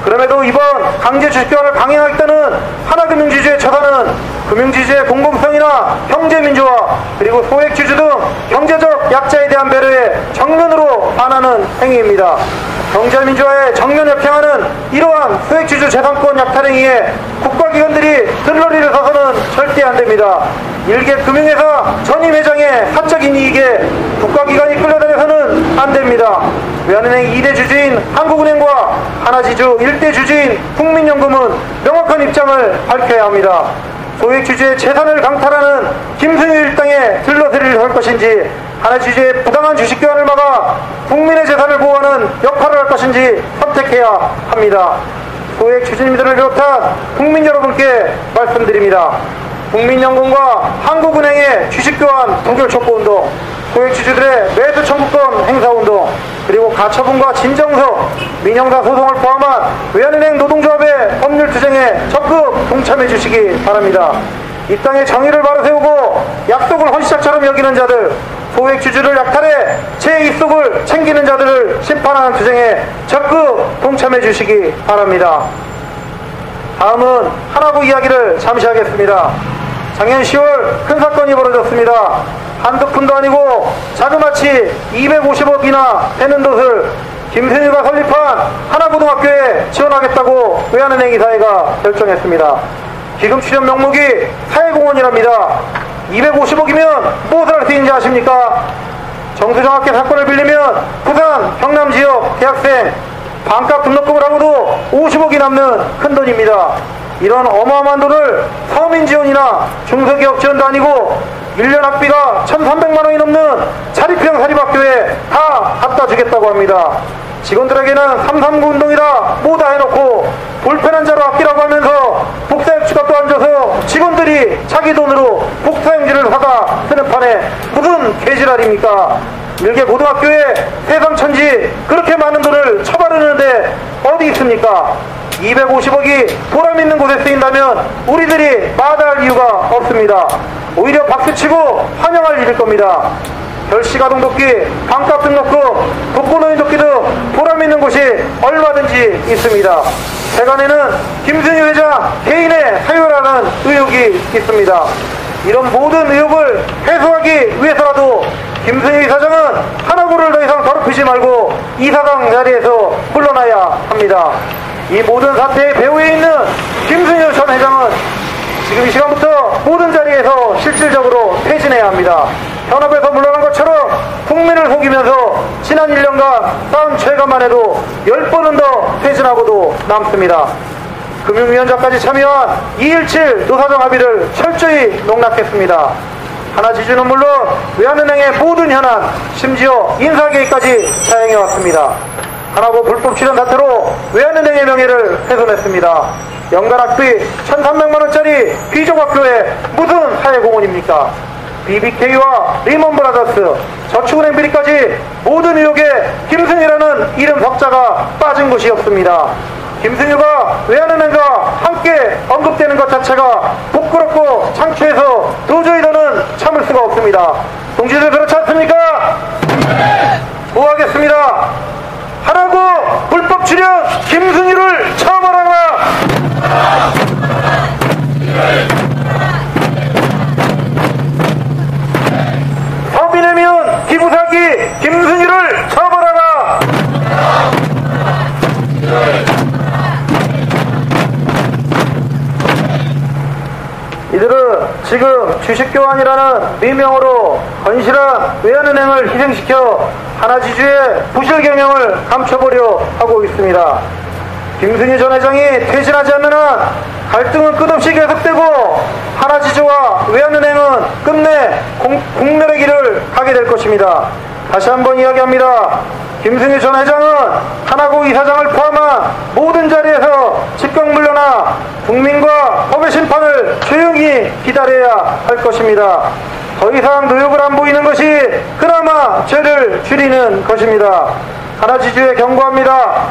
그럼에도 이번 강제 주식교환을 강행하겠다는 하나금융지주의 처사는 금융지주의 공공성이나 경제민주화 그리고 소액주주 등 경제적 약자에 대한 배려에 정면으로 반하는 행위입니다. 경제민주화에 정면 역행하는 이러한 소액주주 재산권 약탈 행위에 국가기관들이 들러리를 서서는 절대 안됩니다. 일개 금융회사 전임 회장의 사적인 이익에 국가기관이 끌려다녀서는 안됩니다. 외환은행 2대 주주인 한국은행과 하나지주 1대 주주인 국민연금은 명확한 입장을 밝혀야 합니다. 소액주주의 재산을 강탈하는 김승유 일당에 들러서리를 할 것인지, 하나지주의 부당한 주식교환을 막아 국민의 재산을 보호하는 역할을 할 것인지 선택해야 합니다. 소액주주님들을 비롯한 국민 여러분께 말씀드립니다. 국민연금과 한국은행의 주식교환 동결촉구운동, 소액주주들의 매수 청구권 행사운동, 그리고 가처분과 진정서, 민형사 소송을 포함한 외환은행 노동조합의 법률 투쟁에 적극 동참해 주시기 바랍니다. 이 땅의 정의를 바로 세우고 약속을 헌시작처럼 여기는 자들, 소액주주를 약탈해 제 입속을 챙기는 자들을 심판하는 투쟁에 적극 동참해 주시기 바랍니다. 다음은 하나구 이야기를 잠시 하겠습니다. 작년 10월 큰 사건이 벌어졌습니다. 한두 푼도 아니고 자그마치 250억이나 되는 돛을 김승희가 설립한 하나고등학교에 지원하겠다고 외환은행 이사회가 결정했습니다. 기금 출연 명목이 사회공헌이랍니다. 250억이면 무엇을 할 수 있는지 아십니까? 정수정학회 사건을 빌리면 부산, 경남 지역 대학생 반값 등록금을 하고도 50억이 남는 큰 돈입니다. 이런 어마어마한 돈을 서민 지원이나 중소기업 지원도 아니고 1년 학비가 1,300만 원이 넘는 자립형 사립학교에 다 갖다 주겠다고 합니다. 직원들에게는 339 운동이라 뭐다 해놓고 불편한 자로 아끼라고 하면서 복사용지가 또 안 줘서 직원들이 자기 돈으로 복사용지를 사다 쓰는 판에 무슨 개지랄입니까? 일개 고등학교에 세상 천지 그렇게 많은 돈을 처바르는데 어디 있습니까? 250억이 보람있는 곳에 쓰인다면 우리들이 마다할 이유가 없습니다. 오히려 박수치고 환영할 일일 겁니다. 결시가동 돕기, 반값 등록금, 독거노인 돕기 등 보람있는 곳이 얼마든지 있습니다. 세간에는 김승희 회장 개인의 사유라는 의혹이 있습니다. 이런 모든 의혹을 해소하기 위해서라도 김승희 이사장은 하나구를 더 이상 더럽히지 말고 이사장 자리에서 물러나야 합니다. 이 모든 사태의 배후에 있는 김승희 전 회장은 지금 이 시간부터 모든 자리에서 실질적으로 퇴진해야 합니다. 현업에서 물러난 것처럼 국민을 속이면서 지난 1년간 쌓은 죄가만 해도 10번은 더 퇴진하고도 남습니다. 금융위원장까지 참여한 2.17 노사정 합의를 철저히 농락했습니다. 하나지주는 물론 외환은행의 모든 현안, 심지어 인사개입까지 자행해왔습니다. 하나고 불법 출연 사태로 외환은행의 명예를 훼손했습니다. 연간 학비 1,300만원짜리 귀족학교에 무슨 사회공헌입니까? BBK와 리먼브라더스, 저축은행 비리까지 모든 의혹에 김승희라는 이름 석자가 빠진 곳이 없습니다. 김승희가 외환은행과 함께 언급되는 것 자체가 부끄럽고 창피해서 도저히 더는 참을 수가 없습니다. 동지들 그렇지 않습니까? 뭐 하겠습니다. 하라고 불법 출연 김승희를 처벌하라! 서비내면 기부사기 김승희를 처벌하라! 이들은 지금 주식교환이라는 미명으로 건실한 외환은행을 희생시켜 하나지주의 부실 경영을 감춰보려 하고 있습니다. 김승희 전 회장이 퇴진하지 않는 한 갈등은 끝없이 계속되고 하나지주와 외환은행은 끝내 국멸의 길을 가게 될 것입니다. 다시 한번 이야기합니다. 김승희 전 회장은 하나고 이사장을 포함한 모든 자리에서 즉각 물러나 국민과 법의 심판을 조용히 기다려야 할 것입니다. 더 이상 노역을 안 보이는 것이 그나마 죄를 줄이는 것입니다. 하나지주에 경고합니다.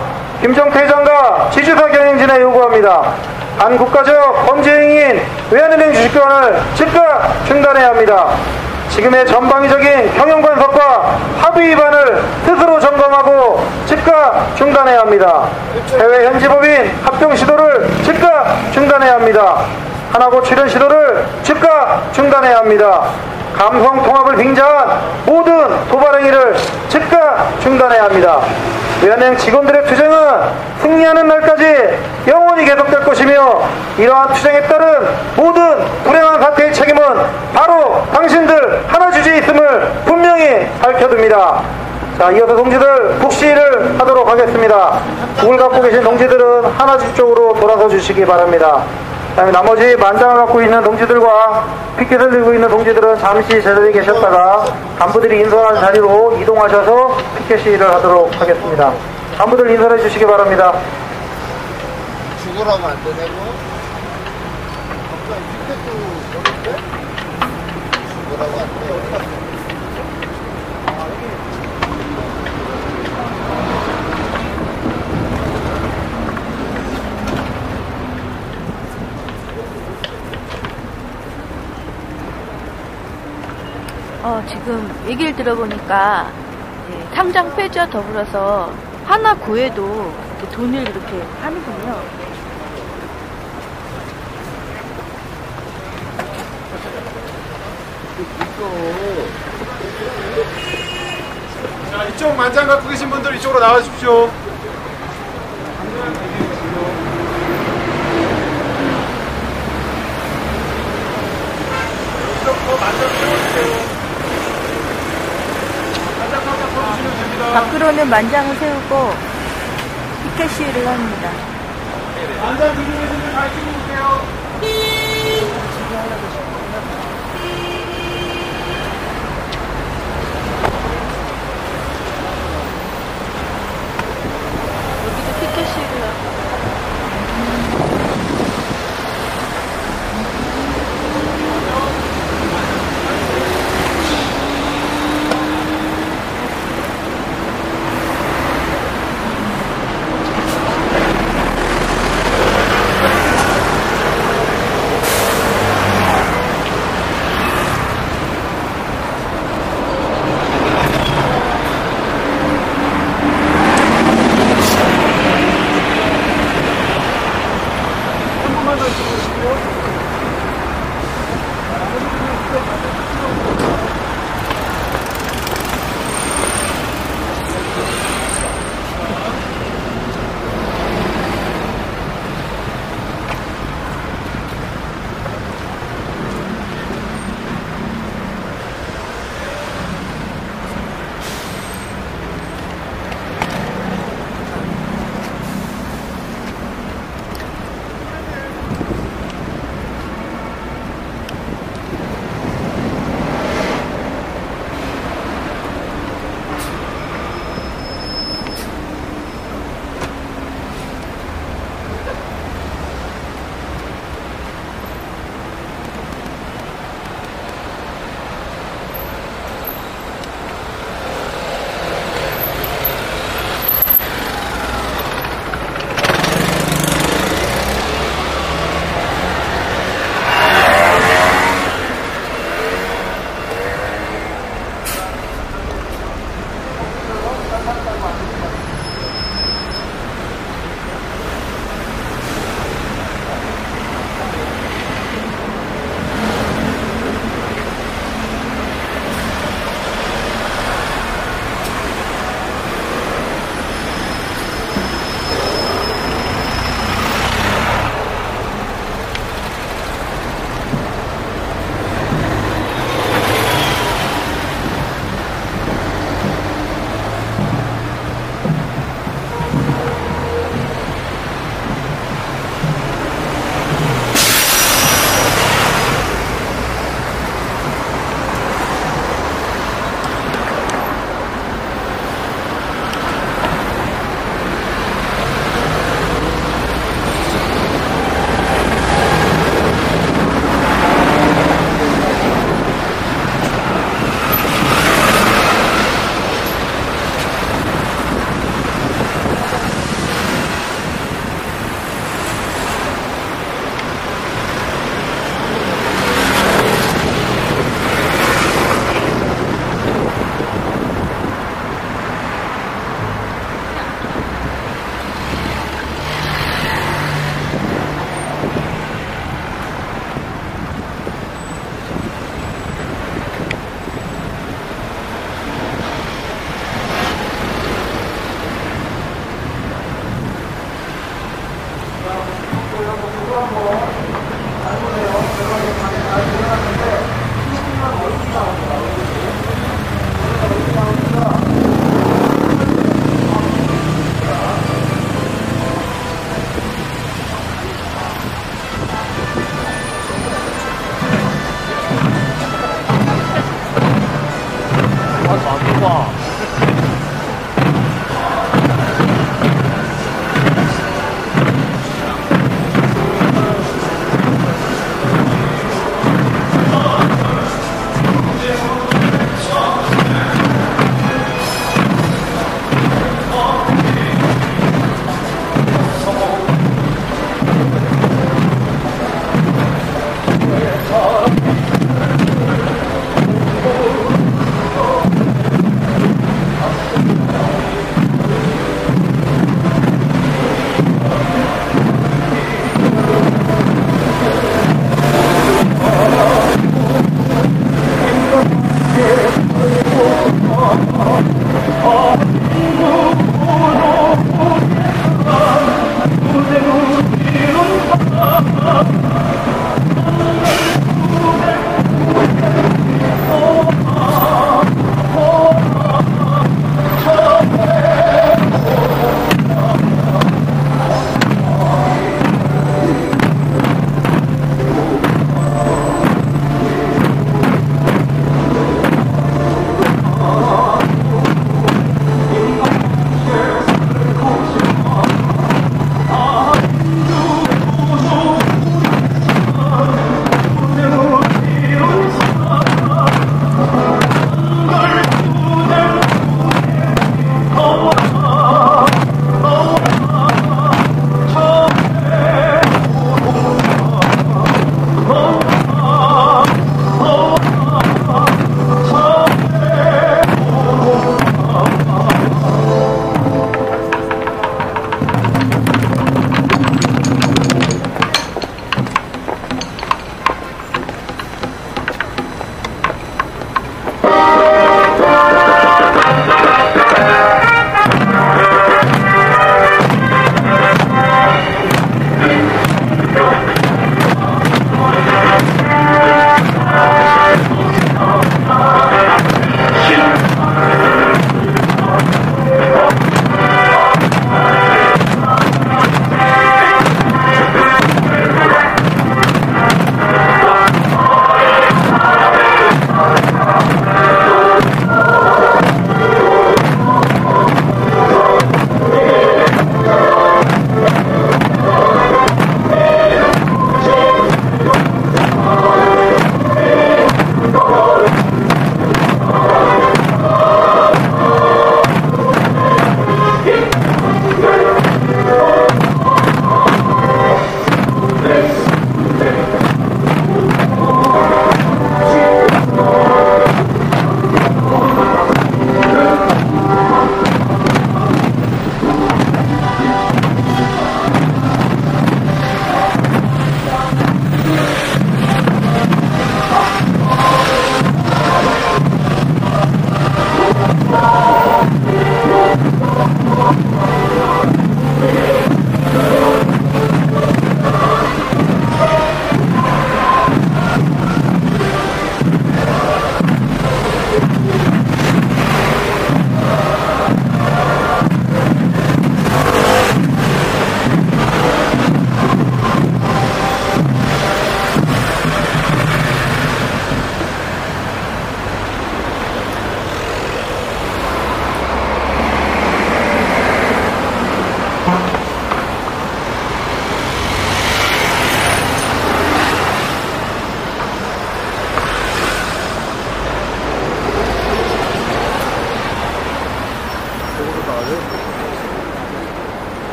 김정태 회장과 지주사 경영진에 요구합니다. 반국가적 범죄 행위인 외환은행 주식교환을 즉각 중단해야 합니다. 지금의 전방위적인 경영관석과 합의 위반을 스스로 점검하고 즉각 중단해야 합니다. 해외 현지법인 합병 시도를 즉각 중단해야 합니다. 하나고 출연 시도를 즉각 중단해야 합니다. 감성 통합을 빙자한 모든 도발 행위를 즉각 중단해야 합니다. 외환은행 직원들의 투쟁은 승리하는 날까지 영원히 계속될 것이며 이러한 투쟁에 따른 모든 불행한 사태의 책임은 바로 당신들 하나주주에 있음을 분명히 밝혀둡니다. 자, 이어서 동지들 북시위를 하도록 하겠습니다. 북을 갖고 계신 동지들은 하나주주 쪽으로 돌아서 주시기 바랍니다. 그다음에 나머지 만장을 갖고 있는 동지들과 피켓을 들고 있는 동지들은 잠시 제자리에 계셨다가 간부들이 인솔하는 자리로 이동하셔서 피켓 시위를 하도록 하겠습니다. 간부들 인솔해 주시기 바랍니다. 죽으라고 안 되냐고? 갑자기 피켓도 모르는데? 죽으라고 안 돼. 지금 얘기를 들어보니까 상장 폐지와 더불어서 하나구에도 돈을 이렇게 하는군요. 자, 이쪽 만장 갖고 계신 분들 이쪽으로 나와 주십시오. 밖으로는 만장을 세우고 피켓 시위를 합니다. 만장 들고 계신 분들 다 이쪽으로 오세요. 여기도 피켓 시위를 하고.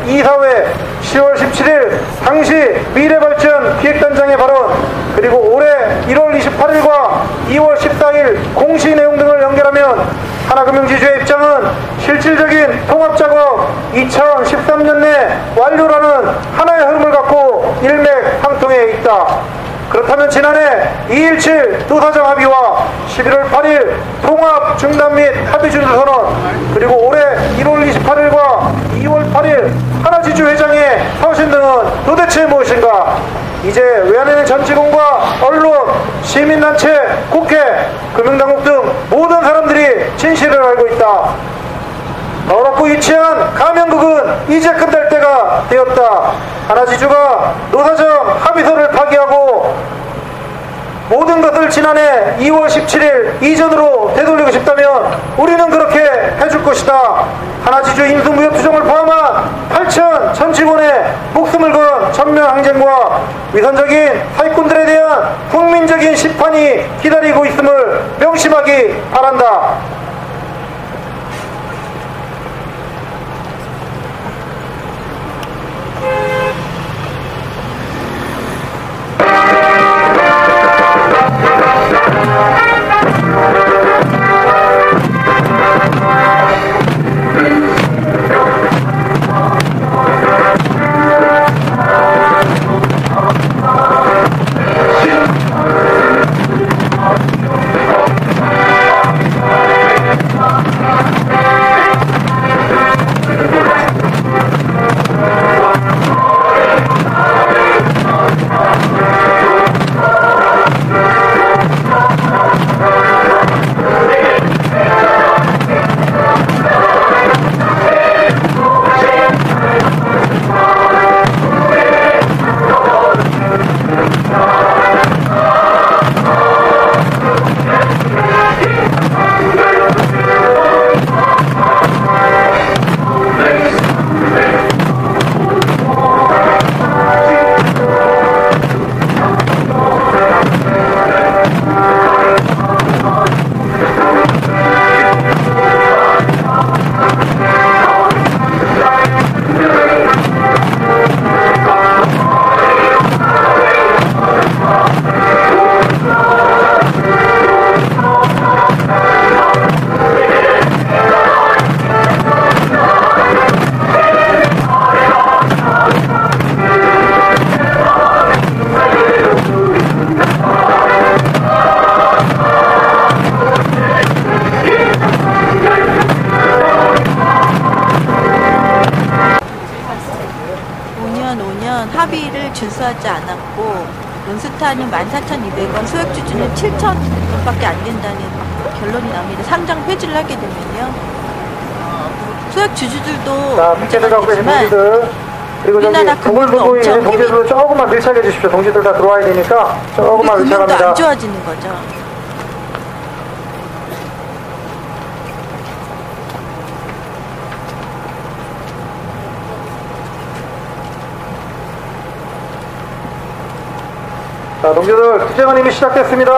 이사회 10월 17일 당시 미래발전 기획단장의 발언, 그리고 올해 1월 28일과 2월 14일 공시 내용 등을 연결하면 하나금융지주의 입장은 실질적인 통합작업 2013년 내 완료라는 하나의 흐름을 갖고 일맥상통해 있다. 그렇다면 지난해 2.17 도사정 합의와 11월 8일 통합 중단 및 합의 준수 선언, 그리고 올해 1월 28일과 2월 8일 하나지주 회장의 서신 등은 도대체 무엇인가? 이제 외환은행 전 직원과 언론, 시민단체, 국회, 금융당국 등 모든 사람들이 진실을 알고 있다. 더럽고 유치한 가면극은 이제 끝날 때가 되었다. 하나지주가 노사정 합의서를 파기하고 모든 것을 지난해 2월 17일 이전으로 되돌리고 싶다면 우리는 그렇게 해줄 것이다. 하나지주 임수무효투정을 포함한 8천 전 직원의 목숨을 건 전면항쟁과 위선적인 사기꾼들에 대한 국민적인 심판이 기다리고 있음을 명심하기 바란다. 준수하지 않았고 론스타는 14,200원, 소액주주는 7,000원밖에 안 된다는 결론이 나옵니다. 상장 폐지를 하게 되면요. 소액주주들도 문제가 되지만 그리고 저기 동물부부에 있는 동지들도 조금만 밀착해 주십시오. 동지들 다 들어와야 되니까 조금만 밀착합니다. 금융도 안 좋아지는 거죠. 자, 동지들, 투쟁은 이미 시작됐습니다.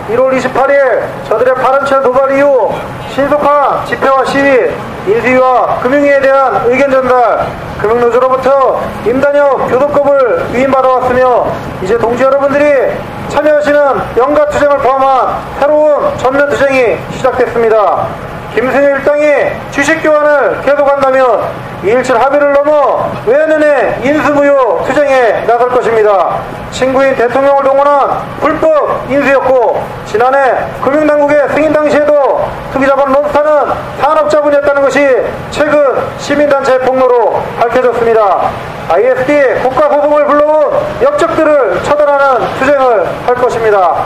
1월 28일 저들의 파란철 도발 이후 신속한 집회와 시위, 인수위와 금융위에 대한 의견 전달, 금융노조로부터 임단협 교도법을 위임받아왔으며 이제 동지 여러분들이 참여하시는 영가투쟁을 포함한 새로운 전면투쟁이 시작됐습니다. 김승일 일당이 주식교환을 계속한다면 2.17 합의를 넘어 외환은행 인수무효 투쟁에 나설 것입니다. 친구인 대통령을 동원한 불법 인수였고 지난해 금융당국의 승인 당시에도 투기자본 론스타는 산업자본이었다는 것이 최근 시민단체 폭로로 밝혀졌습니다. ISD 국가소송을 불러온 역적들을 처단하는 투쟁을 할 것입니다.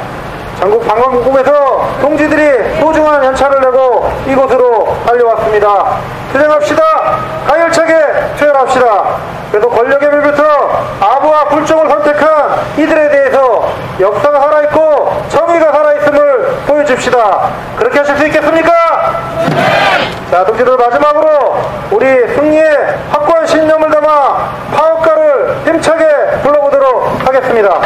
전국 방방곡곡에서 동지들이 소중한 연차를 내고 이곳으로 달려왔습니다. 투쟁합시다. 가열차게 투쟁합시다. 그래도 권력의 빌부터 아부와 불종을 선택한 이들에 대해서 역사가 살아있고 정의가 살아있음을 보여줍시다. 그렇게 하실 수 있겠습니까? 네. 자, 동지들 마지막으로 우리 승리의 확고한 신념을 담아 파업가를 힘차게 불러보도록 하겠습니다.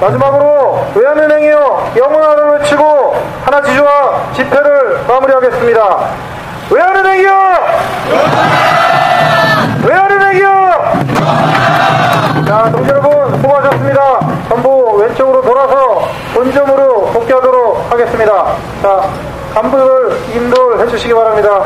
마지막으로 외환은행이여 영원하를 외치고 하나지주와 집회를 마무리하겠습니다. 외환은행이여! 외환은행이여! 자, 동지 여러분 수고하셨습니다. 전부 왼쪽으로 돌아서 본점으로 복귀하도록 하겠습니다. 자, 간부들 인도를 해주시기 바랍니다.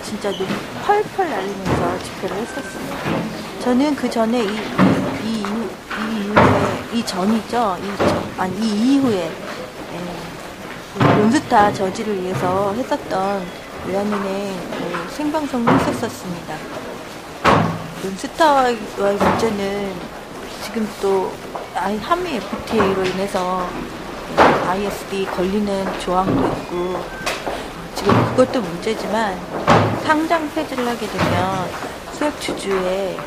진짜 눈 펄펄 날리면서 집회를 했었습니다. 저는 그 전에 이 이후에 론스타 저지를 위해서 했었던 외환은행 생방송을 했었습니다. 론스타와의 문제는 지금 또 한미 FTA로 인해서 ISD 걸리는 조항도 있고 지금 그것도 문제지만 상장 폐지를 하게 되면 소액 주주의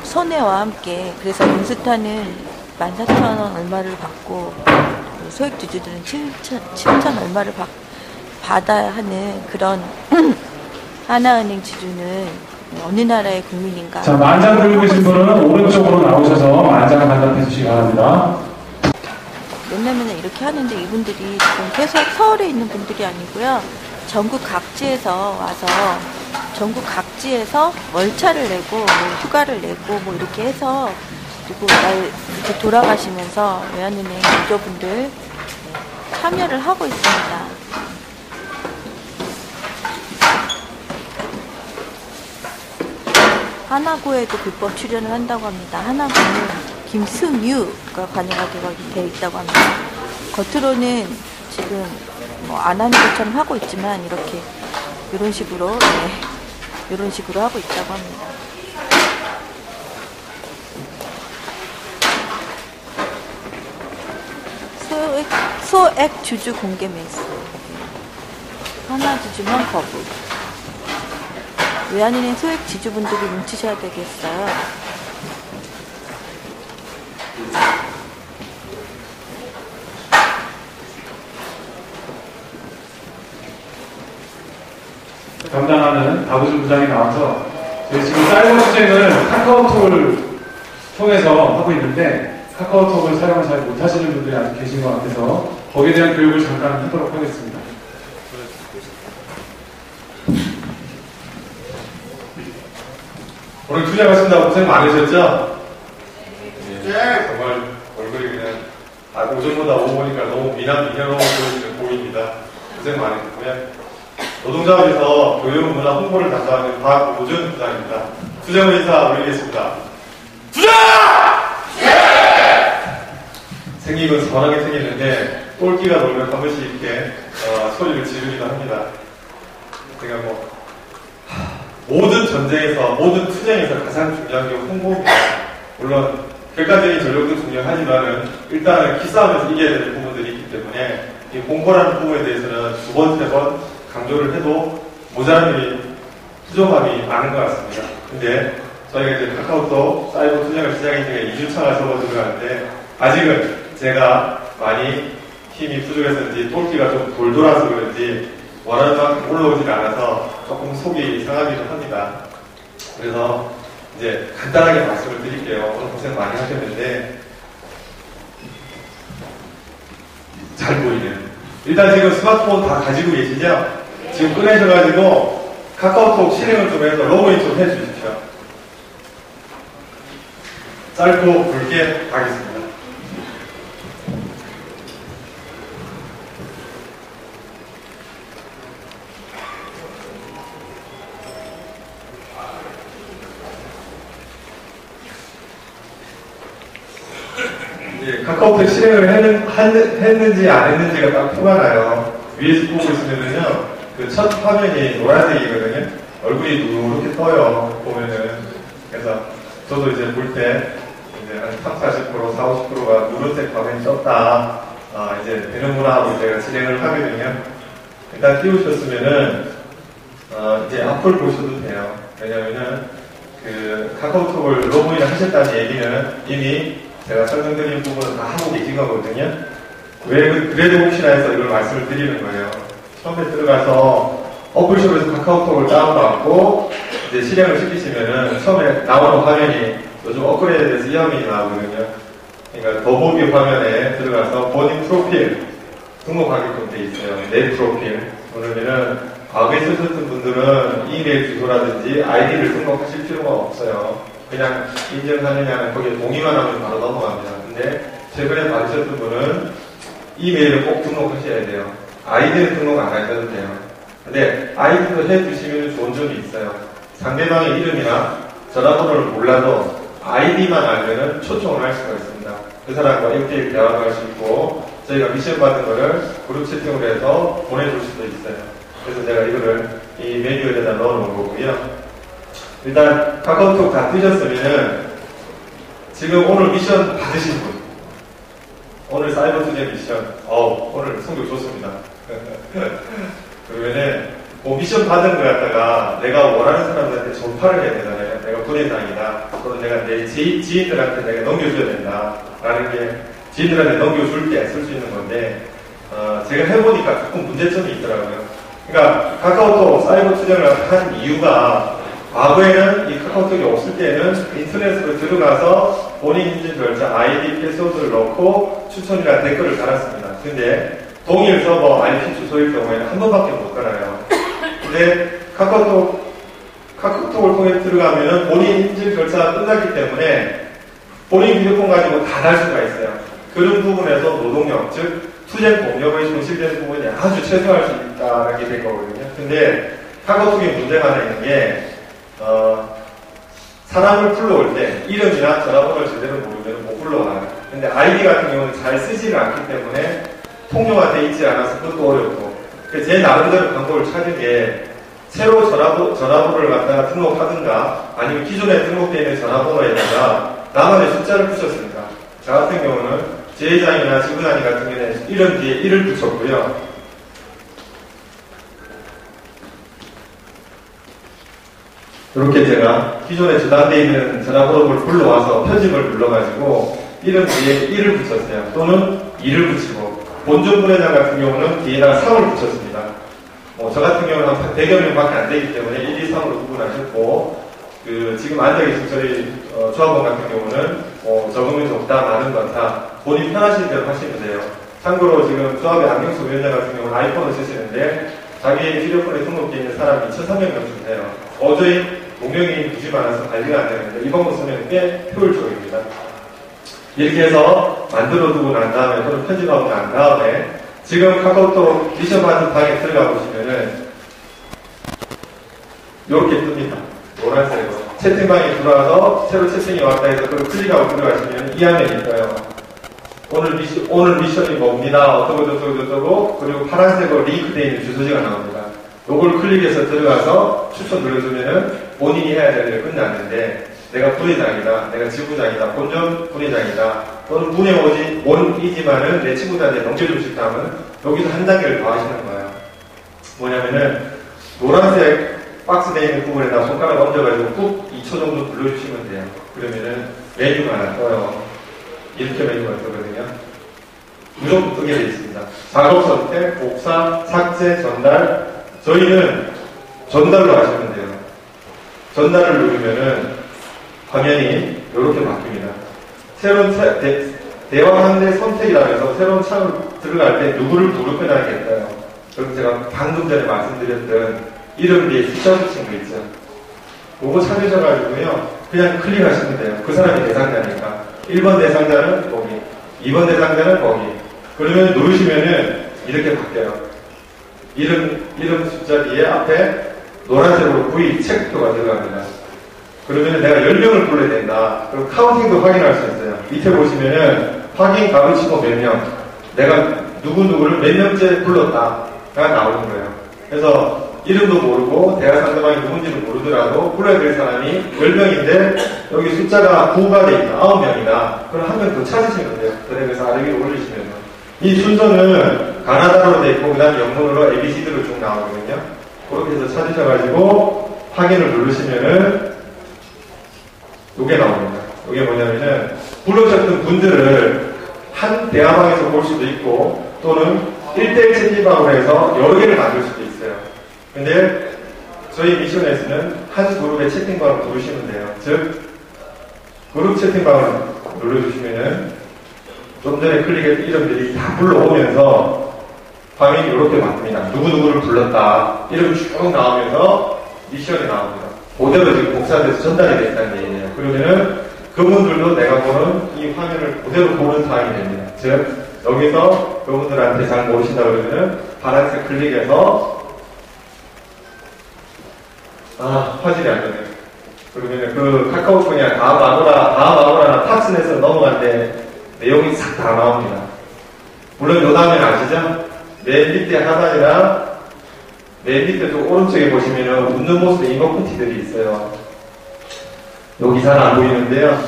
손해와 함께 그래서 론스타는 14,000원 얼마를 받고 소액 주주들은 7,000 얼마를 받아야 하는 그런 하나은행 지주는 어느 나라의 국민인가. 자, 만장 들고 계신 분은 오른쪽으로 나오셔서 만장 반납해 주시기 바랍니다. 왜냐면 이렇게 하는데 이분들이 지금 계속 서울에 있는 분들이 아니고요. 전국 각지에서 와서 전국 각지에서 월차를 내고 뭐 휴가를 내고 뭐 이렇게 해서 그리고 이렇게 돌아가시면서 외환은행 유저분들 참여를 하고 있습니다. 하나고에도 불법 출연을 한다고 합니다. 하나고는 김승유가 관여가 되어 있다고 합니다. 겉으로는 지금 뭐 안 하는 것처럼 하고 있지만 이렇게 이런 식으로 이런 식으로 하고 있다고 합니다. 소액 주주 공개 매수. 하나 주주만 거부. 외환은행 소액 지주분들이 뭉치셔야 되겠어요. 담당하는 박우준 부장이 나와서 저희 지금 사이버 투쟁을 카카오톡을 통해서 하고 있는데 카카오톡을 사용을 잘 못하시는 분들이 아직 계신 것 같아서 거기에 대한 교육을 잠깐 하도록 하겠습니다. 오늘 투쟁하신다고 고생 많으셨죠? 네. 정말 얼굴이 그냥 오전보다 오후 보니까 너무 미녀로워 보입니다. 고생 많으셨고요. 노동자원에서 교육 문화 홍보를 담당하는 박우준 부장입니다. 투쟁 인사 올리겠습니다. 투쟁! 예! 생기고 선하게 생기는데 똘끼가 놀면 한 번씩 이렇게 소리를 지르기도 합니다. 제가 모든 전쟁에서 모든 투쟁에서 가장 중요한 게 홍보입니다. 물론 결과적인 전력도 중요하지만은 일단은 기싸움에서 이겨야 되는 부분들이 있기 때문에 이 홍보라는 부분에 대해서는 두 번, 세 번 강조를 해도 모자람이 부족함이 많은 것 같습니다. 근데 저희가 이제 카카오톡 사이버 투쟁을 시작한 지가 2주차가 접어들어 가는데 아직은 제가 많이 힘이 부족해서인지 똘끼가 좀 돌돌아서 그런지 원하는 만큼 올라오질 않아서 조금 속이 상하기도 합니다. 그래서 이제 간단하게 말씀을 드릴게요. 오늘 고생 많이 하셨는데 잘 보이는 일단 지금 스마트폰 다 가지고 계시죠? 지금 꺼내셔가지고 카카오톡 실행을 좀 해서 로그인 좀 해주십시오. 짧고 굵게 가겠습니다. 카카오톡 실행을 했는지 안 했는지가 딱 표가 나요. 위에서 보고 있으면은요, 그 첫 화면이 노란색이거든요. 얼굴이 누렇게 떠요. 보면은. 그래서 저도 이제 볼 때 이제 한 30-40%, 40-50%가 누런색 화면이 떴다. 이제 되는구나 하고 제가 진행을 하거든요. 일단 띄우셨으면은 이제 앞을 보셔도 돼요. 왜냐면은 그 카카오톡을 로그인 하셨다는 얘기는 이미 제가 설명드린 부분은 다 하고 계신 거거든요. 그래도 혹시나 해서 이걸 말씀을 드리는 거예요. 처음에 들어가서 어플숍에서 카카오톡을 다운받고 이제 실행을 시키시면은 처음에 나오는 화면이 요즘 업그레이드돼서 이 화면이 나오거든요. 그러니까 더보기 화면에 들어가서 본인 프로필 등록하게끔 돼 있어요. 내 프로필. 그러면은 과거에 쓰셨던 분들은 이메일 주소라든지 아이디를 등록하실 필요가 없어요. 그냥 인증하느냐는 거기에 동의만 하면 바로 넘어갑니다. 근데 최근에 받으셨던 분은 이메일을 꼭 등록하셔야 돼요. 아이디는 등록 안 하셔도 돼요. 근데 아이디도 해주시면 좋은 점이 있어요. 상대방의 이름이나 전화번호를 몰라도 아이디만 알면은 초청을 할 수가 있습니다. 그 사람과 1대1 대화도 할 수 있고 저희가 미션 받은 거를 그룹 채팅으로 해서 보내줄 수도 있어요. 그래서 제가 이거를 이 메뉴에다 넣어놓은 거고요. 일단 카카오톡 다 뜨셨으면은 지금 오늘 미션 받으신 분, 오늘 사이버 투쟁 미션, 오늘 성격 좋습니다. 그러면은 뭐 미션 받은 거 갖다가 내가 원하는 사람들한테 전파를 해야 되잖아요. 내가 분해상이다. 또는 내가 내 지인들한테 내가 넘겨줘야 된다. 라는 게 지인들한테 넘겨줄 때 쓸 수 있는 건데 제가 해보니까 조금 문제점이 있더라고요. 그러니까 카카오톡 사이버 투쟁을 한 이유가 과거에는 이 카카오톡이 없을 때는 인터넷으로 들어가서 본인 인증 절차, 아이디, 패스워드를 넣고 추천이나 댓글을 달았습니다. 근데 동일 서버 IP 주소일 경우에는 한 번밖에 못 달아요. 근데 카카오톡을 통해 들어가면은 본인 인증 절차가 끝났기 때문에 본인 휴대폰 가지고 다 달 수가 있어요. 그런 부분에서 노동력, 즉 투쟁 동력의 손실되는 부분이 아주 최소화할 수 있다는 게 될 거거든요. 근데 카카오톡에 문제가 하나 있는 게 사람을 불러올 때 이름이나 전화번호를 제대로 모르면 못 불러와요. 근데 아이디 같은 경우는 잘 쓰지를 않기 때문에 통용화 돼 있지 않아서 그것도 어렵고 제 나름대로 방법을 찾은 게 새로 전화번호를 갖다가 등록하든가 아니면 기존에 등록되어 있는 전화번호에다가 나만의 숫자를 붙였습니다. 저 같은 경우는 제 회장이나 지부장님 같은 경우는 이름 뒤에 1을 붙였고요. 이렇게 제가 기존에 저장되어 있는 전화번호를 불러와서 편집을 눌러가지고 이름 뒤에 1을 붙였어요. 또는 2를 붙이고 본전 분해장 같은 경우는 뒤에다가 3을 붙였습니다. 저 같은 경우는 한 100여 명밖에 안 되기 때문에 1, 2, 3으로 구분하셨고 지금 앉아 계신 저희 조합원 같은 경우는 적으면 적다, 많은 많다 본인 편하신 대로 하시면 돼요. 참고로 지금 조합의 안경수 위원장 같은 경우는 아이폰을 쓰시는데 자기 휴대폰에 등록되어 있는 사람이 1,300명 정도 돼요. 저희 동명이 굳이 많아서 관리가 안 되는데 이 방법 쓰면 꽤 효율적입니다. 이렇게 해서 만들어두고 난 다음에 또는 편집하고 난 다음에 지금 카카오톡 미션 받은 방에 들어가 보시면은 이렇게 뜹니다. 노란색으로. 채팅방에 들어와서 새로 채팅이 왔다 해서 그걸 클릭하고 들어가시면 이 화면이 떠요. 오늘 미션이 뭡니다. 어떠고 그리고 파란색으로 링크되어 있는 주소지가 나옵니다. 요걸 클릭해서 들어가서 추천 눌러주면은 본인이 해야 될 일을 끝났는데 내가 분회장이다, 내가 지부장이다, 본전 분회장이다, 또는 분회원이지만은 내 친구들한테 넘겨주고 싶다 하면 여기서 한 단계를 더 하시는 거예요. 뭐냐면은 노란색 박스 되어 있는 부분에다 손가락 얹어가지고 꾹 2초 정도 눌러주시면 돼요. 그러면은 메뉴가 하나 떠요. 이렇게 메뉴가 뜨거든요. 무조건 뜨게 되어 있습니다. 작업 선택, 복사, 삭제, 전달. 저희는 전달로 하시면 돼요. 전달을 누르면은 화면이 이렇게 바뀝니다. 새로운 대화 상대 선택이라고 해서 새로운 창을 들어갈 때 누구를 부를 거냐겠어요. 그럼 제가 방금 전에 말씀드렸던 이름 뒤에 숫자 붙인 거 있죠. 그거 찾으셔가지고요. 그냥 클릭하시면 돼요. 그 사람이 대상자니까. 1번 대상자는 거기, 2번 대상자는 거기. 그러면 누르시면은 이렇게 바뀌어요. 이름 숫자 뒤에 앞에 노란색으로 V 체크표가 들어갑니다. 그러면 내가 10명을 불러야 된다. 그럼 카운팅도 확인할 수 있어요. 밑에 보시면은 확인 가르치고 몇 명. 내가 누구누구를 몇 명째 불렀다가 나오는 거예요. 그래서 이름도 모르고 대학 상대방이 누군지는 모르더라도 불러야 될 사람이 10명인데 여기 숫자가 9가 돼 있다, 9명이다. 그럼 한 명 더 찾으시면 돼요. 그래서 아래 위로 올리시면 이 순서는 가나다로 돼 있고 그 다음에 영문으로 ABCD로 쭉 나오거든요. 그렇게 해서 찾으셔가지고 확인을 누르시면은 요게 나옵니다. 요게 뭐냐면은 불러주셨던 분들을 한 대화방에서 볼 수도 있고 또는 1대1 채팅방으로 해서 여러 개를 만들 수도 있어요. 근데 저희 미션에서는 한 그룹의 채팅방을 누르시면 돼요. 즉 그룹 채팅방을 눌러주시면은 좀 전에 클릭했던 이름들이 다 불러오면서 화면이 이렇게 바뀝니다. 누구누구를 불렀다. 이름이 쭉 나오면서 미션이 나옵니다. 그대로 지금 복사돼서 전달이 됐다는 얘기예요. 그러면은 그분들도 내가 보는 이 화면을 그대로 보는 상황이 됩니다. 즉 여기서 그분들한테 잘 모르신다 그러면은 파란색 클릭해서 화질이 안 되네요. 그러면은 그 카카오톡이나 다음아무나 탑슨에서 넘어갔는데 내용이 싹 다 나옵니다. 물론 요 다음에는 아시죠? 맨 밑에 하단이나 맨 밑에 쪽 오른쪽에 보시면은 웃는 모습의 이모티들이 있어요. 여기 잘 안 보이는데요.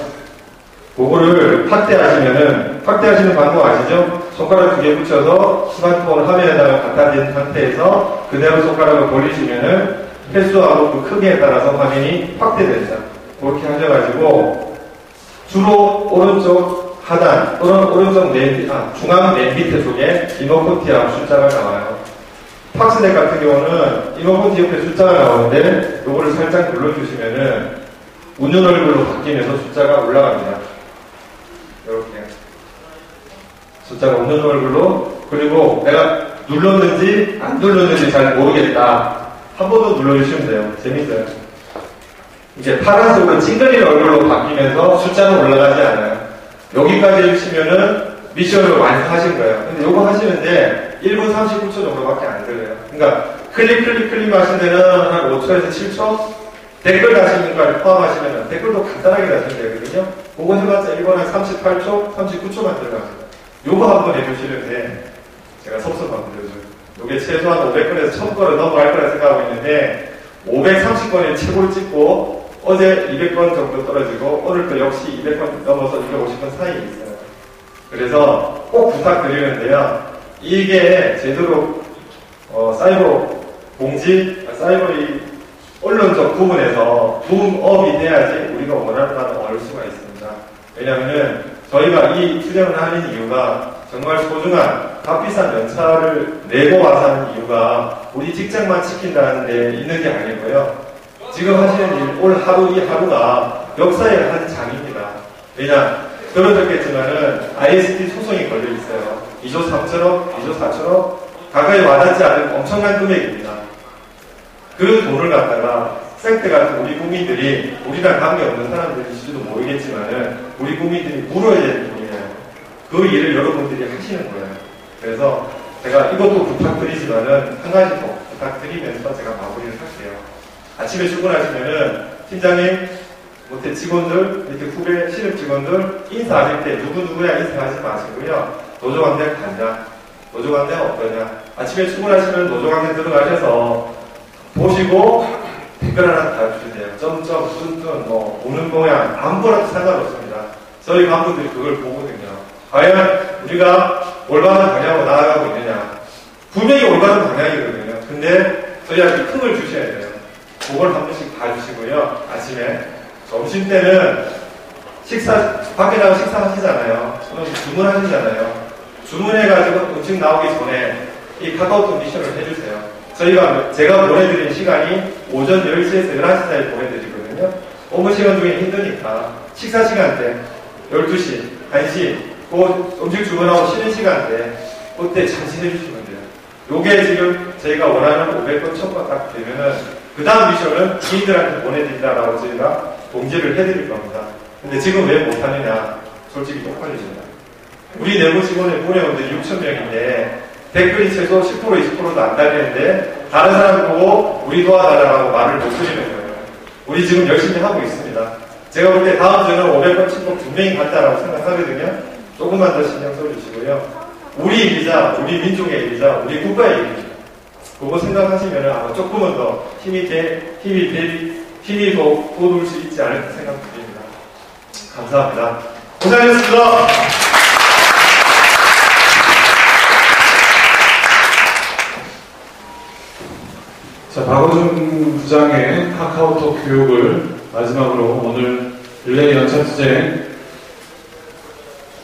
그거를 확대하시는 방법 아시죠? 손가락 2개 붙여서 스마트폰 화면에다가 갖다 댄 상태에서 그대로 손가락을 돌리시면은 횟수하고 그 크기에 따라서 화면이 확대됩니다. 그렇게 하셔가지고 주로 오른쪽 하단 또는 오른쪽 중앙 맨 밑에 쪽에 이모티하고 숫자가 나와요. 팍스넷 같은 경우는 이모티 옆에 숫자가 나오는데 요거를 살짝 눌러주시면은 웃는 얼굴로 바뀌면서 숫자가 올라갑니다. 이렇게 숫자가 웃는 얼굴로. 그리고 내가 눌렀는지 안 눌렀는지 잘 모르겠다. 한 번 더 눌러주시면 돼요. 재밌어요. 이제 파란색으로 찡그리는 얼굴로 바뀌면서 숫자는 올라가지 않아요. 여기까지 해주시면은 미션을 완성하신 거예요. 근데 요거 하시는데 1분 39초 정도밖에 안 걸려요. 그러니까 클릭 하신 데는 한 5초에서 7초? 댓글 다시는 걸 포함하시면 댓글도 간단하게 다시면 되거든요. 그거 해봤자 1분 한 38초, 39초만 들어갑니다. 요거 한번 해주시는데 제가 섭섭 한번 드려줘요. 요게 최소한 500건에서 1000건을 넘어갈 거라 생각하고 있는데 530건에 최고를 찍고 어제 200건 정도 떨어지고 오늘 또 역시 200건 넘어서 250건 사이에 있어요. 그래서 꼭 부탁드리는데요. 이게 제대로 사이버 공지, 사이버 이 언론적 부분에서 붐업이 돼야지 우리가 원하는 바를 얻을 수가 있습니다. 왜냐하면 저희가 이 투쟁을 하는 이유가 정말 소중한 값비싼 연차를 내고 와서 하는 이유가 우리 직장만 지킨다는 데 있는 게 아니고요. 지금 하시는 일, 올 하루 이 하루가 역사의 한 장입니다. 왜냐, 들어졌겠지만은 IST 소송이 걸려 있어요. 2조 3천억, 2조 4천억, 가까이 와닿지 않은 엄청난 금액입니다. 그 돈을 갖다가 생태 같은 우리 국민들이, 우리랑 관계없는 사람들일지도 모르겠지만은 우리 국민들이 물어야 되는 돈이에요. 그 일을 여러분들이 하시는 거예요. 그래서 제가 이것도 부탁드리지만은 한 가지 더 부탁드리면서 제가 마무리를 할게요. 아침에 출근하시면은 팀장님, 밑에 직원들, 밑에 후배 신입 직원들 인사하실 때 누구누구야 인사하지 마시고요. 노조 관계 간다. 노조 관계 어떠냐. 아침에 출근하시면 노조 관계 들어가셔서 보시고 댓글 하나 달아주세요. 점점, 뚠뚠, 오는 모양 아무거나 상관없습니다. 저희 간부들이 그걸 보거든요. 과연 우리가 올바른 방향으로 나아가고 있느냐. 분명히 올바른 방향이거든요. 근데 저희한테 틈을 주셔야 돼요. 그걸 한 번씩 봐주시고요. 아침에 점심 때는 밖에 나가서 식사하시잖아요. 주문하시잖아요. 주문해가지고 음식 나오기 전에 이 카카오톡 미션을 해주세요. 제가 보내드리는 시간이 오전 10시에서 11시 사이에 보내드리거든요. 업무 시간 중에 힘드니까 식사 시간대 12시, 1시 그 음식 주문하고 쉬는 시간대 그때 잠시 해주시면 돼요. 요게 지금 저희가 원하는 500건, 1000건 딱 되면은 그 다음 미션은 지인들한테 보내드린다라고 저희가 공지를 해드릴 겁니다. 근데 지금 왜 못하느냐? 솔직히 쪽팔리십니다. 우리 내부 직원의 보내원들이 6,000명인데 댓글이 최소 10%, 20%도 안 달리는데 다른 사람 보고 우리 도와달라고 말을 못 드리는 거예요. 우리 지금 열심히 하고 있습니다. 제가 볼 때 다음 주는 500건, 1000건 분명히 간다라고 생각하거든요. 조금만 더 신경 써주시고요. 우리 일이자, 우리 민족의 일이자, 우리 국가의 일입니다. 그거 생각하시면 아마 조금은 더 힘이 더 돋을 수 있지 않을까 생각드립니다. 감사합니다. 고생하셨습니다. 자, 박호준 부장의 카카오톡 교육을 마지막으로 오늘 릴레이 연차투쟁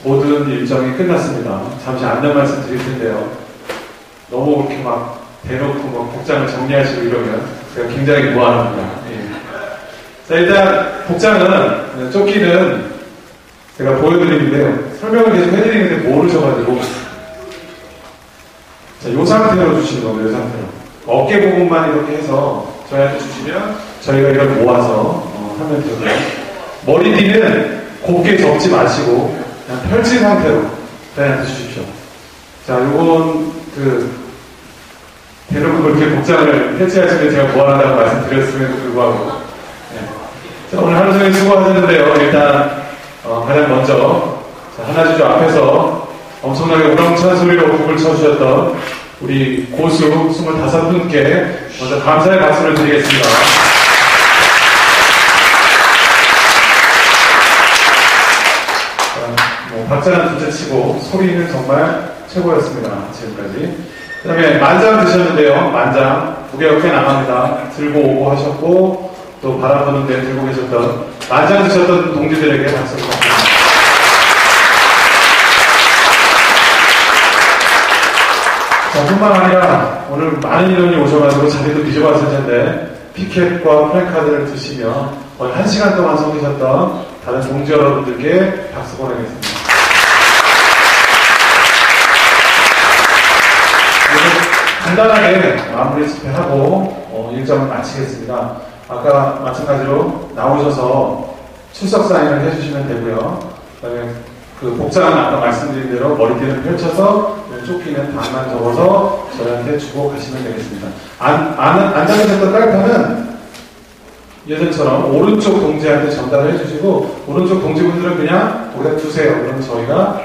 모든 일정이 끝났습니다. 잠시 안내 말씀 드릴 텐데요. 너무 이렇게 막 대놓고 막 복장을 정리하시고 이러면 제가 굉장히 무안합니다. 예. 자, 일단 복장은, 조끼는 제가 보여드리는데요. 설명을 계속 해드리는데 모르셔가지고. 자, 요 상태로 주시는 겁니다. 요 상태로. 어깨 부분만 이렇게 해서 저희한테 주시면 저희가 이걸 모아서 하면 되고요. 머리띠는 곱게 접지 마시고 그냥 펼친 상태로 저희한테 주십시오. 자, 요건 대놓고 그렇게 복장을 해체하시면 제가 무안하다고 말씀드렸음에도 불구하고. 네. 자, 오늘 하루 종일 수고하셨는데요. 일단 가장 먼저 하나주주 앞에서 엄청나게 우렁찬 소리로 곡을 쳐주셨던 우리 고수 25분께 먼저 감사의 박수를 드리겠습니다. 박자는 둘째치고 소리는 정말 최고였습니다. 지금까지. 그 다음에 만장 드셨는데요. 만장 무게 꽤 나갑니다. 들고 오고 하셨고 또 바라보는데 들고 계셨던 만장 드셨던 동지들에게 박수를 드립니다. 자, 뿐만 아니라 오늘 많은 인원이 오셔가지고 자리도 뒤져봤을 텐데 피켓과 플래카드를 드시며 거의 1시간 동안 서 계셨던 다른 동지 여러분들께 박수 보내겠습니다. 간단하게 마무리 집회하고 일정을 마치겠습니다. 아까 마찬가지로 나오셔서 출석 사인을 해주시면 되고요. 그다음에 그 복장은 아까 말씀드린 대로 머리띠를 펼쳐서 조끼는 반만 접어서 저희한테 주고 가시면 되겠습니다. 앉아계셨던 깔판은 예전처럼 오른쪽 동지한테 전달을 해주시고 오른쪽 동지분들은 그냥 거기다 두세요. 그럼 저희가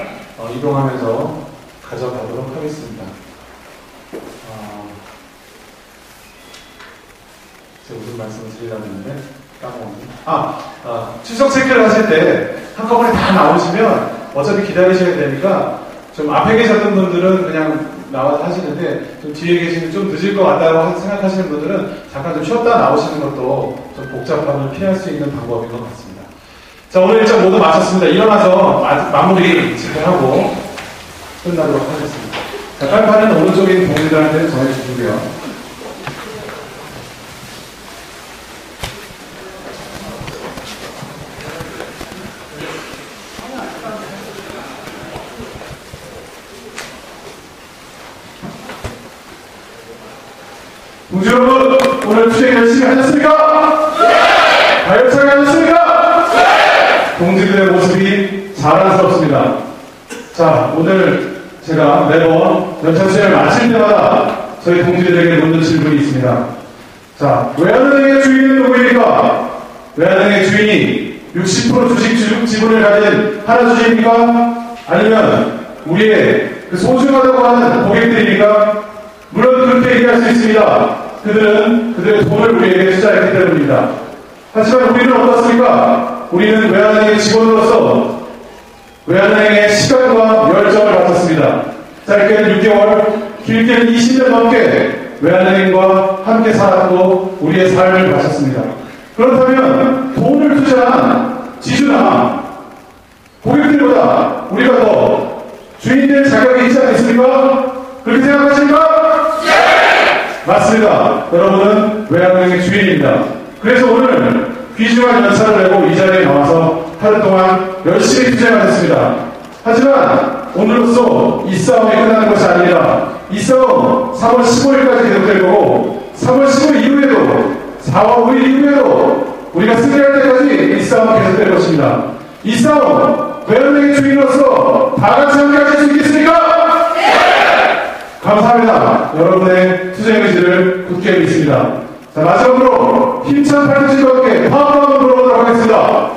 이동하면서 가져가도록 하겠습니다. 제가 무슨 말씀을 드리려고 했는데 까먹었네. 출석 체크를 하실 때 한꺼번에 다 나오시면 어차피 기다리셔야 되니까 좀 앞에 계셨던 분들은 그냥 나와서 하시는데 좀 뒤에 계시는 좀 늦을 것 같다고 생각하시는 분들은 잠깐 좀 쉬었다 나오시는 것도 좀 복잡함을 피할 수 있는 방법인 것 같습니다. 자, 오늘 일정 모두 마쳤습니다. 일어나서 마무리 집회하고 끝나도록 하겠습니다. 자, 깔판은 오른쪽에 있는 동지들한테 전해주시고요. 동지 여러분, 오늘 투쟁 열심히 하셨습니까? 네! 가열차게 하셨습니까? 네! 동지들의 모습이 자랑스럽습니다. 자, 오늘 제가 매번 연차 투쟁을 마칠 때마다 저희 동지들에게 묻는 질문이 있습니다. 자, 외환은행의 주인은 누구입니까? 외환은행의 주인이 60% 주식 지분을 가진 하나주주입니까? 아니면 우리의 그 소중하다고 하는 고객들입니까? 물론 그렇게 얘기할 수 있습니다. 그들은 그들의 돈을 우리에게 투자했기 때문입니다. 하지만 우리는 어떻습니까? 우리는 외환은행의 직원으로서 외환은행의 시간과 열정을 바쳤습니다. 짧게는 6개월, 길게는 20년 넘게 외환은행과 함께 살았고 우리의 삶을 바쳤습니다. 그렇다면 돈을 투자한 지주나 고객들보다 우리가 더 주인될 자격이 있지 않겠습니까? 그렇게 생각하십니까? 맞습니다. 여러분은 외환은행의 주인입니다. 그래서 오늘 귀중한 연차를 내고 이 자리에 나와서 하루 동안 열심히 투쟁하셨습니다. 하지만 오늘로써 이 싸움이 끝나는 것이 아니라 이 싸움 3월 15일까지 계속될 거고 3월 15일 이후에도 4월 5일 이후에도 우리가 승리할 때까지 이 싸움은 계속될 것입니다. 이 싸움 외환은행의 주인으로서 다 같이 함께 하실 수 있겠습니까? 감사합니다. 여러분의 투쟁 의지를 굳게 믿습니다. 자, 마지막으로 힘찬 팔뚝질과 함께 화합을 불러보도록 하겠습니다.